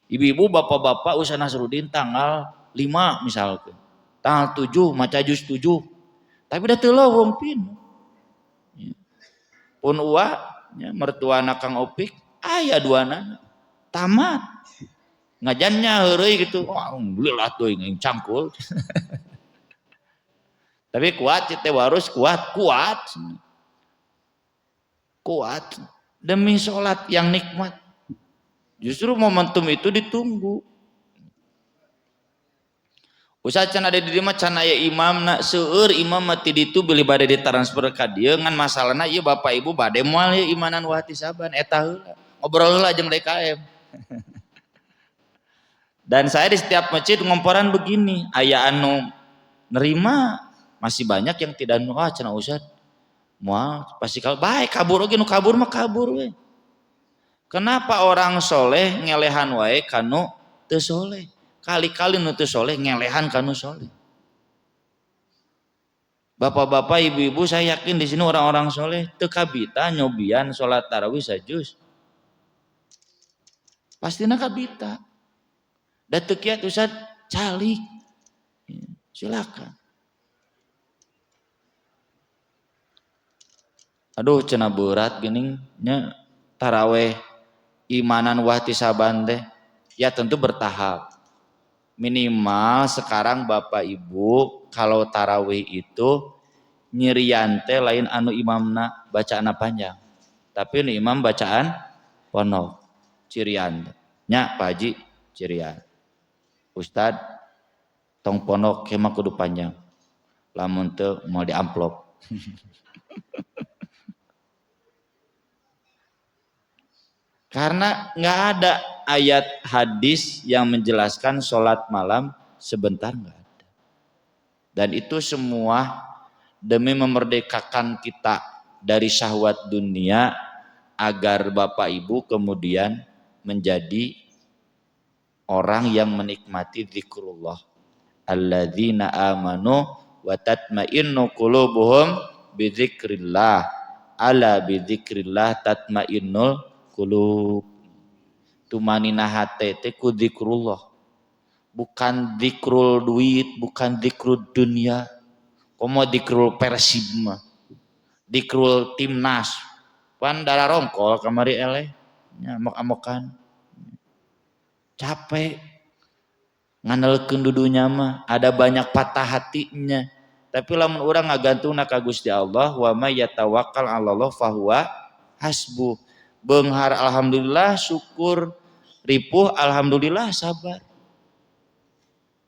Ibu-ibu bapak-bapak Ustaz Nasruddin tanggal 5 misalkan. Tanggal 7 maca juz 7. Tapi dah teu leuweung pinu. Pun nya mertua anak Kang Opik aya duana tamat. Ngajannya heureuy gitu. Wah, alhamdulillah teuing cangkul. Tapi kuat teh warus kuat. Kuat demi sholat yang nikmat. Justru momentum itu ditunggu. Ustaz can ada di dieu mah can aya imam na seueur imam mati ditu beli bade ditransfer ka dieu ngan masalahna ieu bapak ibu bade moal ieu imanan wahti saban eta heula. Ngobrol heula jeung DKM. Dan saya di setiap masjid ngomporan begini, aya anu nerima, masih banyak yang tidak nuah cenah Ustaz. Moal pasti kalau baik kabur oge nu kabur mah kabur we. Kenapa orang soleh ngelehan wae kanu teu soleh? Kali-kali nu teu soleh ngelehan kanu soleh. Bapak-bapak, ibu-ibu, saya yakin di sini orang-orang soleh teu kabita nyobian salat tarawih sajus. Pastina kabita. Da teu kiat Ustaz calik. Silakan. Aduh cenah berat geuning nya tarawih imanan wahti saban teh. Ya tentu bertahap. Minimal sekarang Bapak Ibu kalau tarawih itu nyirian teh lain anu imamna bacaan panjang. Tapi nu imam bacaan ponok. Cirian. Nya Pak Haji cirian. Ustad tong ponok kemah kudu panjang. Lamun teu mau di amplop. Karena nggak ada ayat hadis yang menjelaskan sholat malam sebentar, nggak ada. Dan itu semua demi memerdekakan kita dari syahwat dunia agar Bapak Ibu kemudian menjadi orang yang menikmati zikrullah. Alladzina amanu wa tatma'innu qulubuhum bidzikrillah. Ala bidzikrillah tatma'innul qulub. Tumanina hate teh ku zikrullah. Bukan zikrul duit, bukan zikrul dunia. Komo zikrul Persib mah. Zikrul timnas. Pan darah rongkol kamari eleh. Amok-amokan. Capek. Ngandelkeun dudunya mah ada banyak patah hatinya. Tapi lamun urang ngagantungna ka Gusti Allah, wa may yatawakkal 'alallah fahuwa hasbuh. Beunghar alhamdulillah, syukur, ripuh alhamdulillah, sabar.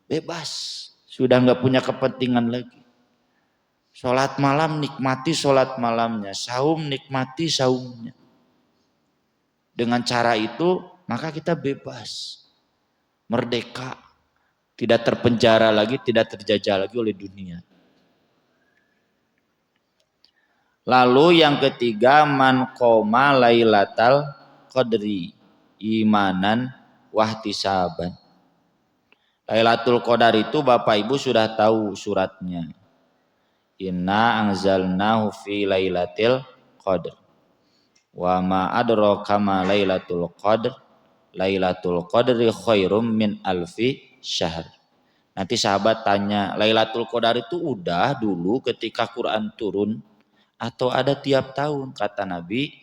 Bebas, sudah enggak punya kepentingan lagi. Salat malam nikmati salat malamnya, saum nikmati saumnya. Dengan cara itu maka kita bebas, merdeka, tidak terpenjara lagi, tidak terjajah lagi oleh dunia. Lalu yang ketiga, man qoma lailatal qadri imanan wahtisaban. Lailatul Qadar itu Bapak Ibu sudah tahu suratnya. Inna anzalnahu fi lailatul qadr. Wa ma adraka ma Lailatul Qadr. Lailatul Qadri khairum min alfi syahr. Nanti sahabat tanya, Lailatul Qadar itu udah dulu ketika Quran turun atau ada tiap tahun? Kata Nabi,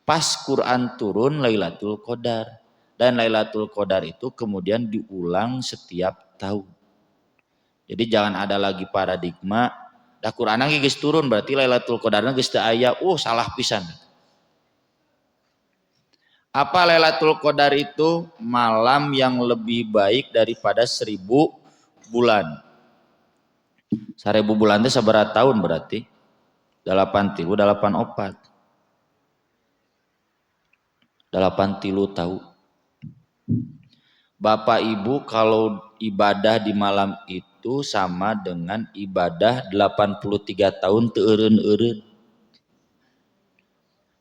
pas Quran turun Lailatul Qadar. Dan Lailatul Qadar itu kemudian diulang setiap tahun. Jadi jangan ada lagi paradigma, dah Quran lagi geus turun berarti Lailatul Qadarna geus teu aya. Salah pisan. Apa Lailatul Qadar itu? Malam yang lebih baik daripada 1000 bulan. 1000 bulan itu sabarat tahun berarti? 8 tahun. Bapak Ibu kalau ibadah di malam itu sama dengan ibadah 83 tahun teu eureun-eureun.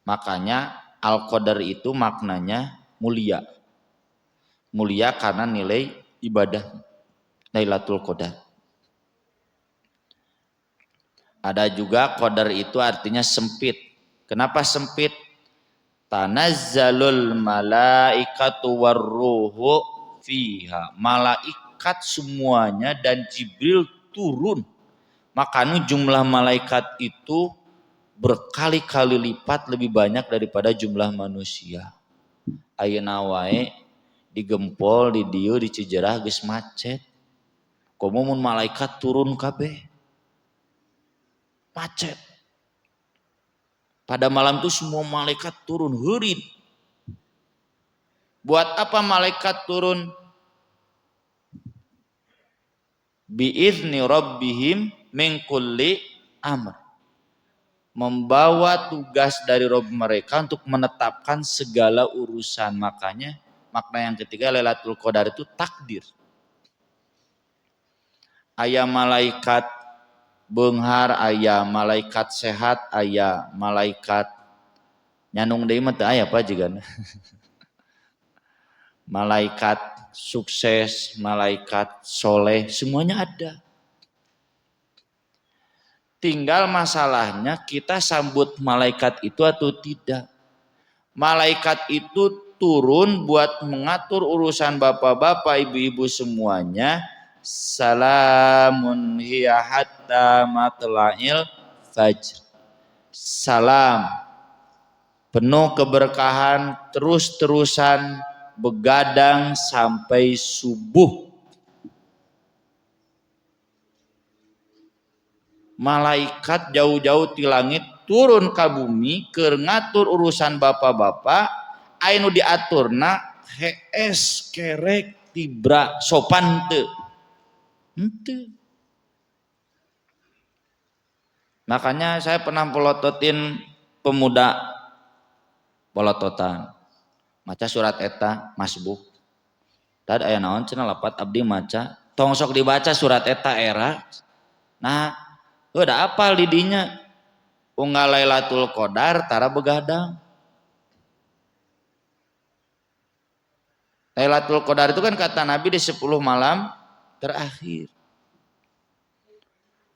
Makanya Al-Qadar itu maknanya mulia. Mulia karena nilai ibadah Lailatul Qadar. Ada juga qadar itu artinya sempit. Kenapa sempit? Tanazzalul malaikatu warruhu fiha. Malaikat semuanya dan Jibril turun. Makanya jumlah malaikat itu berkali-kali lipat lebih banyak daripada jumlah manusia. Ayeuna wae digempol di dieu di Cijerah geus macet. Komo mun malaikat turun kabeh. Macet. Pada malam itu semua malaikat turun heurin. Buat apa malaikat turun? Biizni rabbihim min kulli amr. Membawa tugas dari Rabb mereka untuk menetapkan segala urusan. Makanya makna yang ketiga Lailatul Qadar itu takdir. Aya malaikat beunghar, aya malaikat sehat, aya malaikat nyanung deui mah teu aya apa jigana. Malaikat sukses, malaikat soleh, semuanya ada. Tinggal masalahnya kita sambut malaikat itu atau tidak. Malaikat itu turun buat mengatur urusan bapak-bapak, ibu-ibu semuanya. Salamun hiya hatta matla'il fajr. Salam penuh keberkahan terus-terusan begadang sampai subuh. Malaikat jauh-jauh di langit turun ke bumi keur ngatur urusan bapak-bapak anu diaturna hees kerek tibra sopan teu. Henteu. Makanya saya pernah pelototin pemuda polototan. Maca surat eta masbuk. Tad aya naon cenah lapat abdi maca, tong sok dibaca surat eta era. Nah, udah apal di dinya. Unggal Lailatul Qadar tara begadang. Lailatul Qadar itu kan kata Nabi di 10 malam terakhir.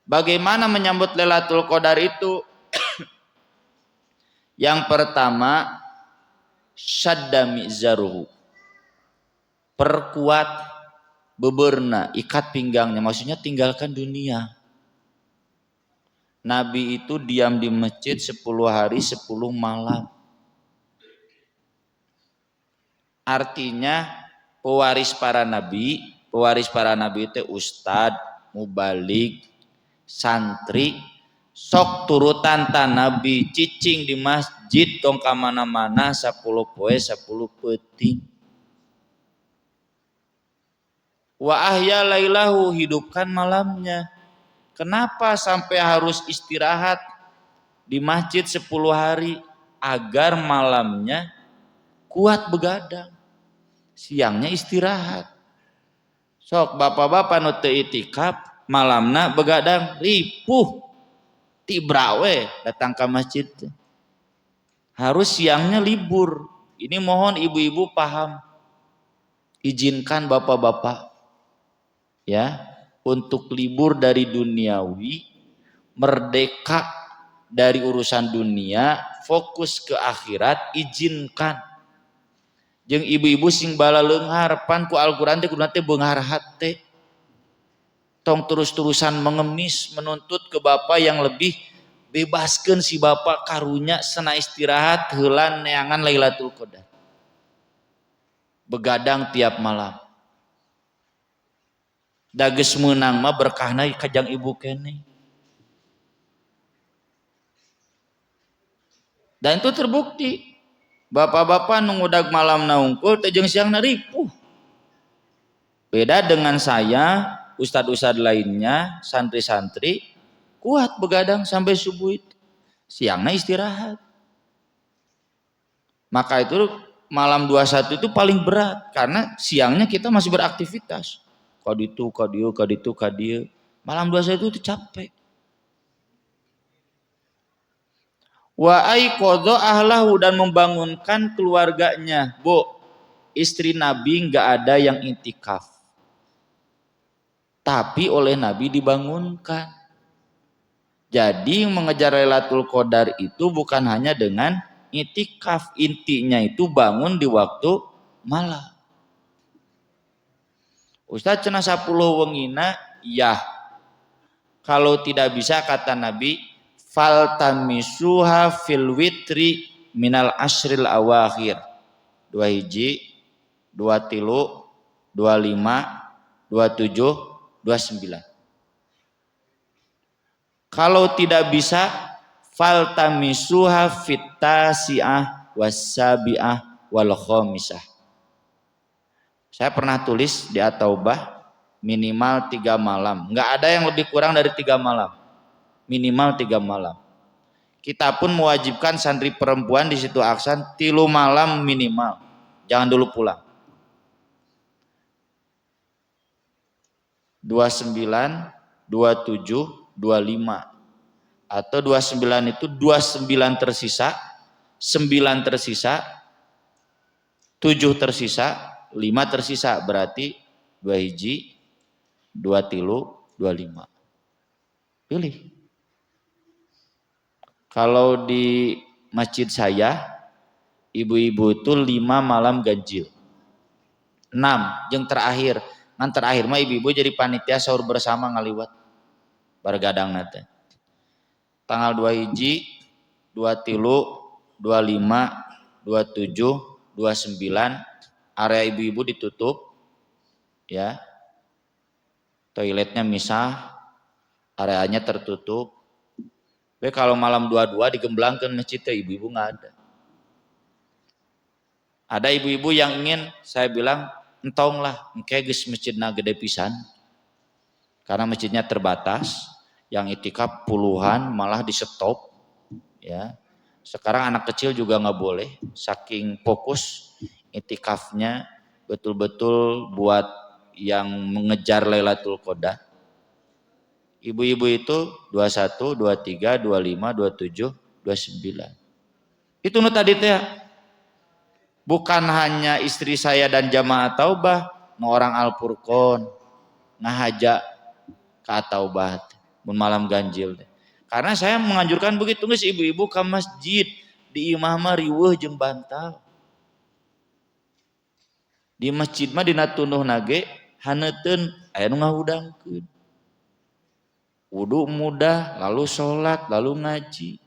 Bagaimana menyambut Lailatul Qadar itu? Yang pertama, syadda mi'zaruhu. Perkuat beberna, ikat pinggangnya, maksudnya tinggalkan dunia. Nabi itu diam di masjid 10 hari 10 malam. Artinya pewaris para nabi itu ustad, mubalik, santri, sok turutan ta nabi cicing di masjid tong ka mana-mana 10 poe 10 peuting. Wa ahya lailahu, hidupkan malamnya. Kenapa sampai harus istirahat di masjid 10 hari? Agar malamnya kuat begadang, siangnya istirahat. Sok bapak-bapak nu teu itikaf malamna begadang ripuh tibrawe datang ke masjid. Harus siangnya libur. Ini mohon ibu-ibu paham. Izinkan bapak-bapak ya untuk libur dari duniawi, merdeka dari urusan dunia, fokus ke akhirat, izinkan. Jeung ibu-ibu sing bala leunghar pan ku Al-Qur'an teh kuduna teh beunghar hate. Tong terus-terusan mengemis menuntut ke Bapa yang lebih, bebaskeun si Bapa karunya sana istirahat heula neangan Lailatul Qadar. Begadang tiap malam. Da geus meunang mah berkahna kajang ibu keneh. Dan itu terbukti. Bapak-bapak nu ngudag malam naungkul teh jeung siangna ripuh. Beda dengan saya, ustad-ustad lainnya, santri-santri kuat begadang sampai subuh itu. Siangnya istirahat. Maka itu malam 21 itu paling berat karena siangnya kita masih beraktivitas. Kaditu, kadieu, kaditu, kadieu. Malam 21 itu capek. Wa aiqadha ahlahu dan membangunkan keluarganya. Bu, istri Nabi enggak ada yang intikaf. Tapi oleh Nabi dibangunkan. Jadi mengejar Lailatul Qadar itu bukan hanya dengan intikaf, intinya itu bangun di waktu malam. Ustaz cenah 10 wengina, ya. Kalau tidak bisa kata Nabi, faltamisuha fil witri minal asril awakhir. 2 hiji, 2 tilu, 25, 27, 29. Kalau tidak bisa faltamisuha fittasi'ah wasabi'ah wal khamisah. Saya pernah tulis di At-Taubah minimal 3 malam. Enggak ada yang lebih kurang dari 3 malam. Minimal 3 malam. Kita pun mewajibkan santri perempuan di situ Aksan 3 malam minimal. Jangan dulu pulang. 29, 27, 25. Atau 29 itu 29 tersisa, 9 tersisa, 7 tersisa, 5 tersisa. Berarti 2 hiji, 2 tilu, 25. Pilih. Kalau di masjid saya, ibu-ibu itu 5 malam ganjil. 6, yang terakhir. Ngan terakhir mah ibu-ibu jadi panitia sahur bersama ngaliwat. Bargadang nate. Tanggal 2 hiji, 2 tilu, 25, 27, 29, area ibu-ibu ditutup. Ya. Toiletnya misah, areanya tertutup. Tapi kalau malam 22 digemblangkan masjid ibu-ibu nggak ada. Ada ibu-ibu yang ingin, saya bilang entong lah, engke geus masjidna gede pisan. Karena masjidnya terbatas, yang itikaf puluhan malah di stop. Ya. Sekarang anak kecil juga nggak boleh, saking fokus itikafnya betul-betul buat yang mengejar Lailatul Qadar. Ibu-ibu itu 21, 23, 25, 27, 29. Itu nu tadi teh bukan hanya istri saya dan jamaah taubah, nu orang Al-Furqon ngahaja ka taubah mun malam ganjil teh. Karena saya menganjurkan begitu geus ibu-ibu ke masjid di imah mah riweuh jeung bantal. Di masjid mah dina tunduh nage haneuteun aya nu ngahudangkeun. Wudu mudah, lalu sholat, lalu ngaji.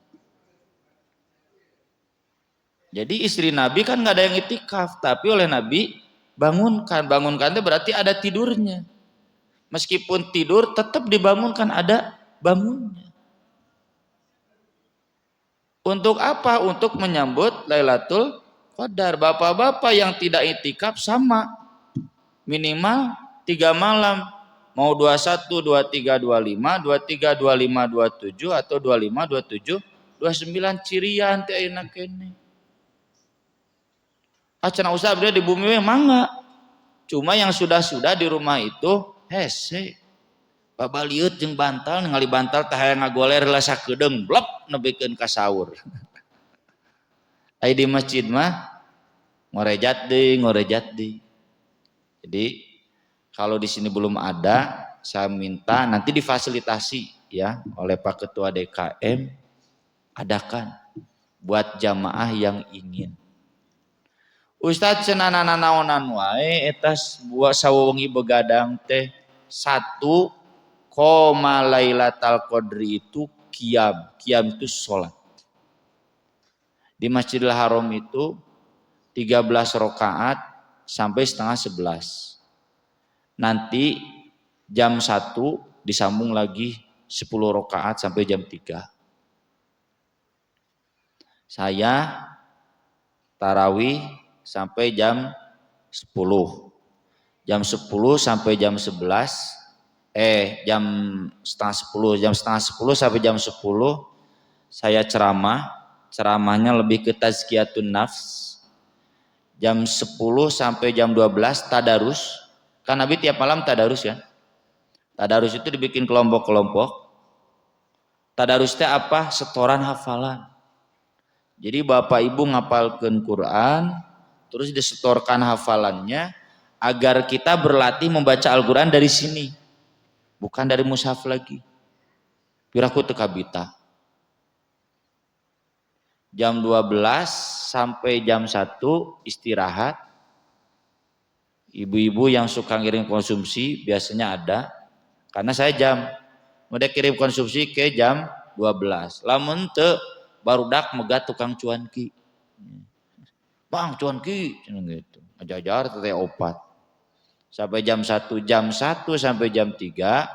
Jadi istri Nabi kan nggak ada yang itikaf, tapi oleh Nabi bangunkan itu berarti ada tidurnya. Meskipun tidur tetap dibangunkan, ada bangunnya. Untuk apa? Untuk menyambut Lailatul Qadar. Bapak-bapak yang tidak itikaf sama, minimal 3 malam. Mau 21, 23, 25, 23, 25, 27 atau 25, 27, 29 cirian teh ayeuna kene. Cenah usaha beliau di bumi memang enggak. Cuma yang sudah-sudah di rumah itu hese. Babaliut jeung bantal ningali bantal teh hayang ngagoler heula sakedeung blep nebikeun ka saur. Ai di masjid mah ngorejat deui. Jadi kalau di sini belum ada, saya minta nanti difasilitasi ya oleh Pak Ketua DKM adakan buat jamaah yang ingin. Ustadz cenana naonan wae eta buat sawengi begadang teh 1, Lailatul Qadri itu qiyam. Qiyam itu sholat. Di Masjidil Haram itu 13 rakaat sampai setengah 11. Nanti jam 1 disambung lagi 10 rakaat sampai jam 3. Saya tarawih sampai jam 10. Jam 10 sampai jam 11, jam setengah 10, jam setengah 10 sampai jam 10 saya ceramahnya lebih ke tazkiyatun nafs. Jam 10 sampai jam 12 tadarus, kan Nabi tiap malam tadarus ya. Tadarus itu dibikin kelompok-kelompok. Tadarus itu apa? Setoran hafalan. Jadi bapak ibu ngapalkeun Quran, terus disetorkan hafalannya agar kita berlatih membaca Al-Quran dari sini, bukan dari mushaf lagi. Piraku teu kabita. Jam 12 sampai jam 1 istirahat. Ibu-ibu yang suka ngirim konsumsi biasanya ada, karena saya udah kirim konsumsi ke jam 12. Lamun teu barudak megat tukang cuanki. Bang cuanki gitu. Ajar teh opat. Sampai jam 1, jam 1 sampai jam 3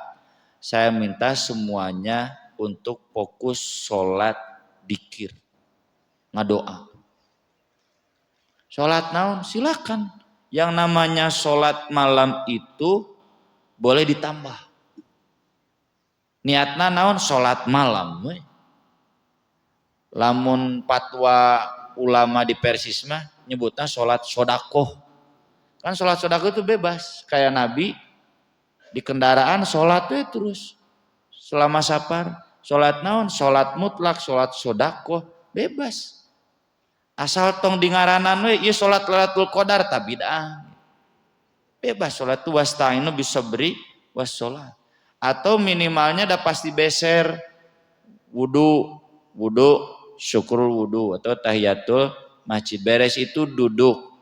saya minta semuanya untuk fokus sholat dikir, ngadoa. Sholat naon silakan. Yang namanya sholat malam itu boleh ditambah. Niatna naon sholat malam. Lamun fatwa ulama di Persis mah nyebutnya sholat sodakoh. Kan sholat sodakoh itu bebas. Kayak Nabi di kendaraan sholat tuh terus. Selama safar. Sholat naon? Sholat mutlak, sholat sodakoh. Bebas. Asal tong di ngaranan we, iya sholat Lailatul Qadar tak bid'ah. Bebas sholat itu wasta'inu bisa beri was sholat. Atau minimalnya udah pasti beser. Wudu, syukurul wudu atau tahiyatul masjid. Beres itu duduk.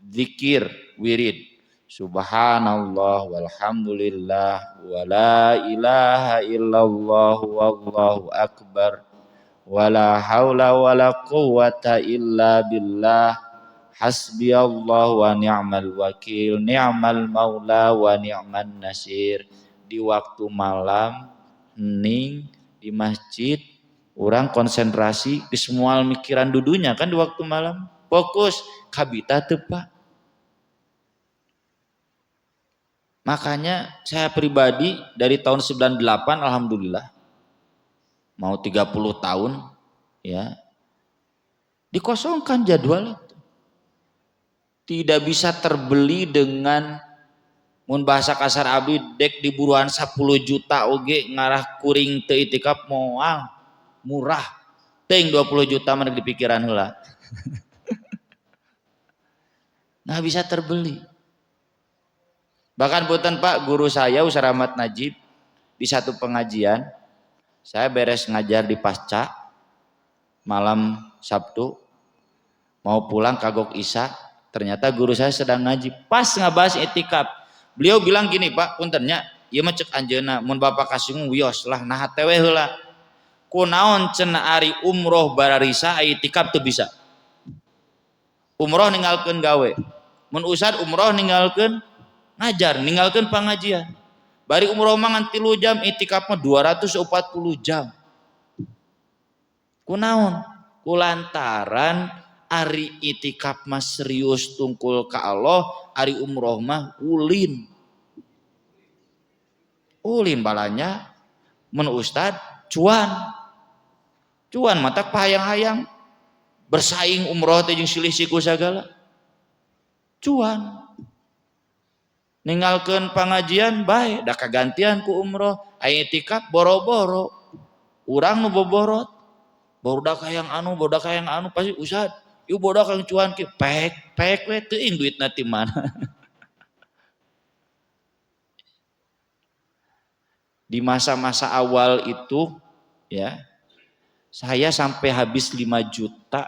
Zikir, wirid. Subhanallah walhamdulillah wala ilaha illallah wallahu akbar wala haula wala quwata illa billah hasbiyallah wa ni'mal wakil ni'mal maula wa ni'man nasir. Di waktu malam hening di masjid orang konsentrasi di semua mikiran dudunya kan di waktu malam fokus kabita tepa. Makanya saya pribadi dari tahun 98 alhamdulillah mau 30 tahun ya dikosongkan jadwal itu. Tidak bisa terbeli dengan mun bahasa kasar abdi dek di buruan 10 juta oge ngarah kuring teu itikaf moal murah teuing 20 juta mah di pikiran heula. Nggak bisa terbeli. Bahkan punten Pak, guru saya Ustaz Rahmat Najib di satu pengajian, saya beres ngajar di Pasca malam Sabtu, mau pulang kagok Isya, ternyata guru saya sedang ngaji, pas ngabahas itikaf. Beliau bilang gini, Pak, puntennya, ieu mah cek anjeunna, mun Bapak kasihung wios lah, nah tewe heula. Kunaon cenah ari umroh bararisa itikaf teu bisa. Umroh ninggalkeun gawe. Mun Ustad umroh ninggalkeun ngajar, ninggalkeun pangajian. Bari umroh mah ngan 3 jam, itikaf mah 240 jam. Kunaon? Kulantaran ari itikaf mah serius tungkul ka Allah, ari umroh mah ulin. Ulin balanya mun Ustad cuan. Cuan mata pahayang-hayang bersaing umroh teh jeung silih siku sagala. Cuan. Ninggalkeun pangajian bae da kagantian ku umroh aya itikaf boro-boro urang nu boborot barudak hayang anu pasti Ustad ieu bodak yang cuan ki pek we teuing duitna ti mana. Di masa-masa awal itu ya Saya sampai habis 5 juta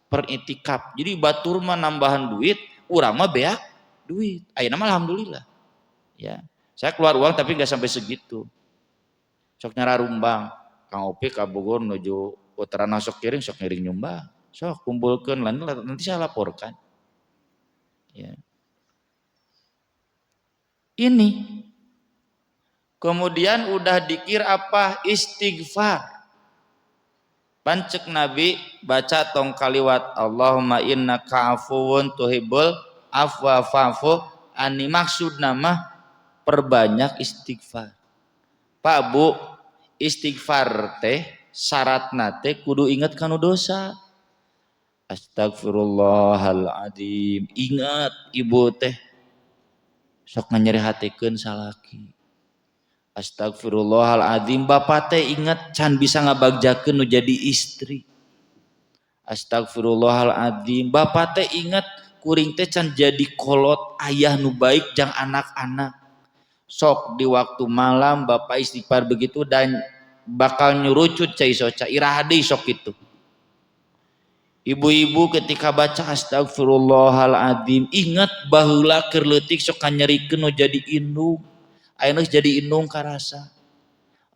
per itikaf. Jadi batur mah nambahan duit, urang mah beak duit. Ayeuna mah alhamdulillah. Ya. Saya keluar uang tapi nggak sampai segitu. Sok nyararumbang. Kang Opi ka Bogor nuju putaran sok kiring sok ngiring nyumbang. Sok kumpulkeun nanti saya laporkan. Ya. Ini kemudian udah dikir apa? Istighfar. Pancek Nabi baca tong kaliwat Allahumma innaka afuwun tuhibbul afwa fa'fu anni, maksud nama perbanyak istighfar. Pak Bu, istighfar teh syaratna teh kudu inget kanu dosa. Astagfirullahaladzim. Ingat ibu teh sok nganyerihatekeun salaki. Astagfirullahaladzim. Bapak teh ingat can bisa ngabagjakeun nu jadi istri. Astagfirullahaladzim. Bapak teh ingat kuring teh can jadi kolot ayah nu baik jang anak-anak. Sok di waktu malam Bapak istighfar begitu dan bakal nyurucut cai soca irahadi sok itu. Ibu-ibu ketika baca astagfirullahaladzim ingat baheula keur leutik sok nyerikeun nu jadi indung. Ayeuna jadi indung karasa.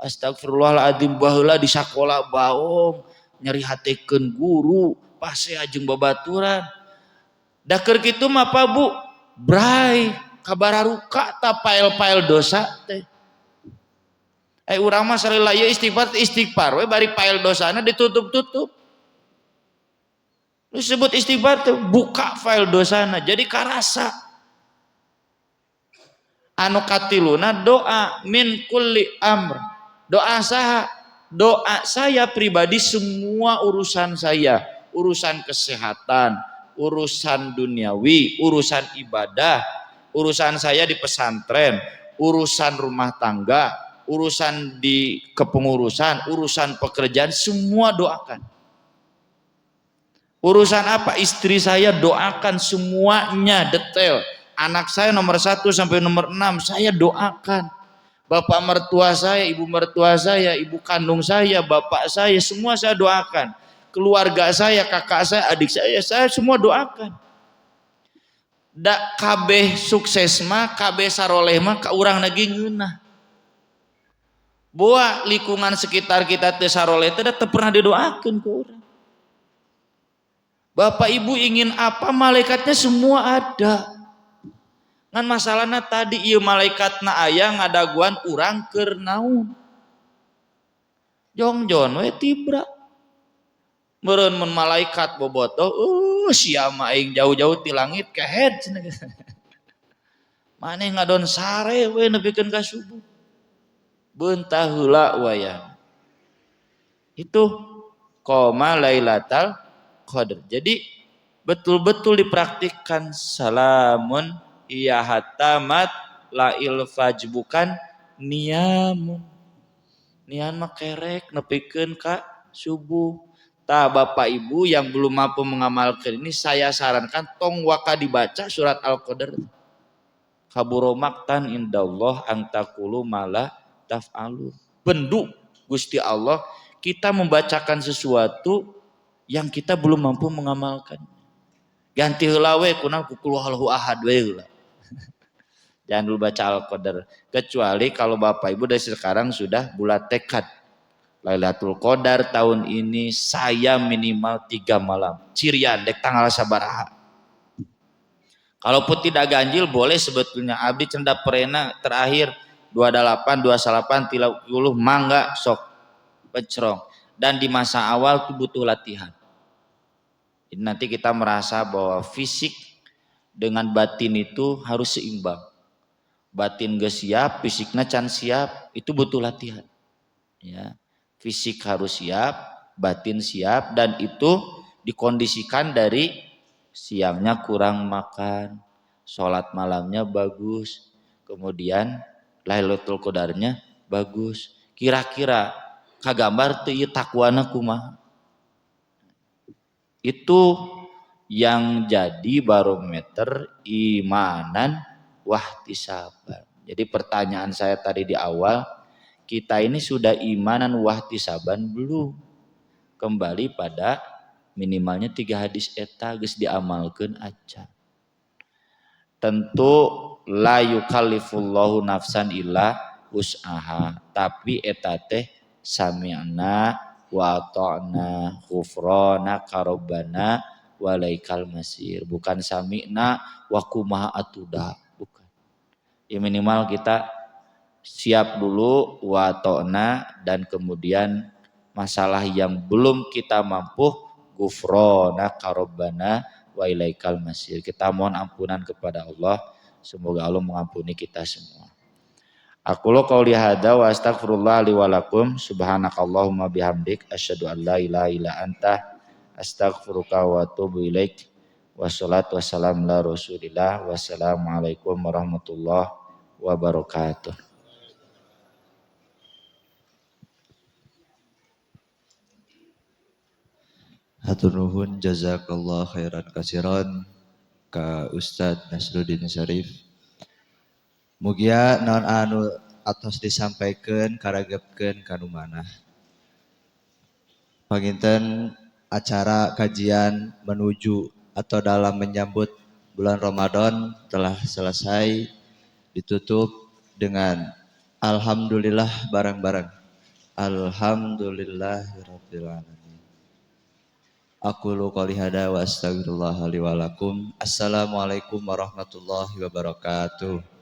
Astagfirullahaladzim baheula di sakola baong nyerihatekeun guru pase ajeng babaturan. Da keur kitu mah Pak Bu, bray kabararuka ta pael-pael dosa teh. Urang mah salila ieu istighfar we bari pael dosana ditutup-tutup. Disebut istighfar teh buka file dosana jadi karasa. Anu katiluna doa min kulli amr. Doa saha? Doa saya pribadi semua urusan saya, urusan kesehatan, urusan duniawi, urusan ibadah, urusan saya di pesantren, urusan rumah tangga, urusan di kepengurusan, urusan pekerjaan, semua doakan. Urusan apa? Istri saya doakan semuanya detail. Anak saya nomor 1 sampai nomor 6 saya doakan. Bapak mertua saya, ibu mertua saya, ibu kandung saya, bapak saya, semua saya doakan. Keluarga saya, kakak saya, adik saya semua doakan. Da kabeh sukses mah, kabeh saroleh mah ka urang lagi ngeunah. Boa lingkungan sekitar kita teu saroleh teh teu pernah didoakeun ku urang. Bapak ibu ingin apa, malaikatnya semua ada. Ngan masalahnya tadi ieu malaikatna aya ngadaguan urang keur naon. Jongjon we tibra. Meureun mun malaikat bobotoh, sia mah aing jauh-jauh ti langit kehed cenah. Maneh ngadon sare we nepikeun ka subuh. Beunta heula wayah. Itu qoma lailatal qadar. Jadi betul-betul dipraktikkan salamun iya hatamat lail faj, bukan niamun. Nian mah kerek nepikeun ka subuh. Tah Bapak Ibu yang belum mampu mengamalkan ini saya sarankan tong waka dibaca surat Al-Qadar. Kaburo maktan indallah angtakulu mala taf'alu. Bendu Gusti Allah kita membacakan sesuatu yang kita belum mampu mengamalkan. Ganti heula we kunaon ku qul huwallahu ahad we heula. Jangan dulu baca Al-Qadar kecuali kalau Bapak Ibu dari sekarang sudah bulat tekad. Lailatul Qadar tahun ini saya minimal 3 malam. Cirian dek tanggal sabaraha. Kalaupun tidak ganjil boleh sebetulnya abdi cendak perena terakhir 28, 28, 30 mangga sok pecrong. Dan di masa awal itu butuh latihan. Jadi nanti kita merasa bahwa fisik dengan batin itu harus seimbang. Batin gak siap, fisiknya can siap, itu butuh latihan. Ya, fisik harus siap, batin siap, dan itu dikondisikan dari siangnya kurang makan, sholat malamnya bagus, kemudian Lailatul Qadarnya bagus. Kira-kira kagambar teu ieu takwana kumaha. Itu yang jadi barometer imanan wahtisaban. Jadi pertanyaan saya tadi di awal, kita ini sudah imanan wahtisaban belum? kembali pada minimalnya 3 hadis eta geus diamalkeun acan. Tentu la yukallifullahu nafsan illa wus'aha, tapi eta teh sami'na wa ata'na ghufranaka rabbana walaikal masir, bukan sami'na wa kumaha atuda, bukan. Ya minimal kita siap dulu wa ata'na, dan kemudian masalah yang belum kita mampu ghufranaka rabbana wa ilaikal masir, kita mohon ampunan kepada Allah, semoga Allah mengampuni kita semua. Aku lo qauli hada wa astaghfirullah li wa lakum, subhanakallahumma bihamdik asyhadu an la ilaha illa anta astaghfiruka wa atubu ilaik. Wassalatu wassalamu ala Rasulillah. Wassalamualaikum warahmatullahi wabarakatuh. Hatur nuhun jazakallah khairan kasiron ka Ustadz Nasruddin Syarif. Mugia naon anu atos disampaikan karagepkeun kanu manah. Panginten acara kajian menuju atau dalam menyambut bulan Ramadan telah selesai, ditutup dengan alhamdulillah bareng-bareng. Alhamdulillahirabbil alamin. Aqulu qouli hada wa astaghfirullah li wa lakum. Assalamualaikum warahmatullahi wabarakatuh.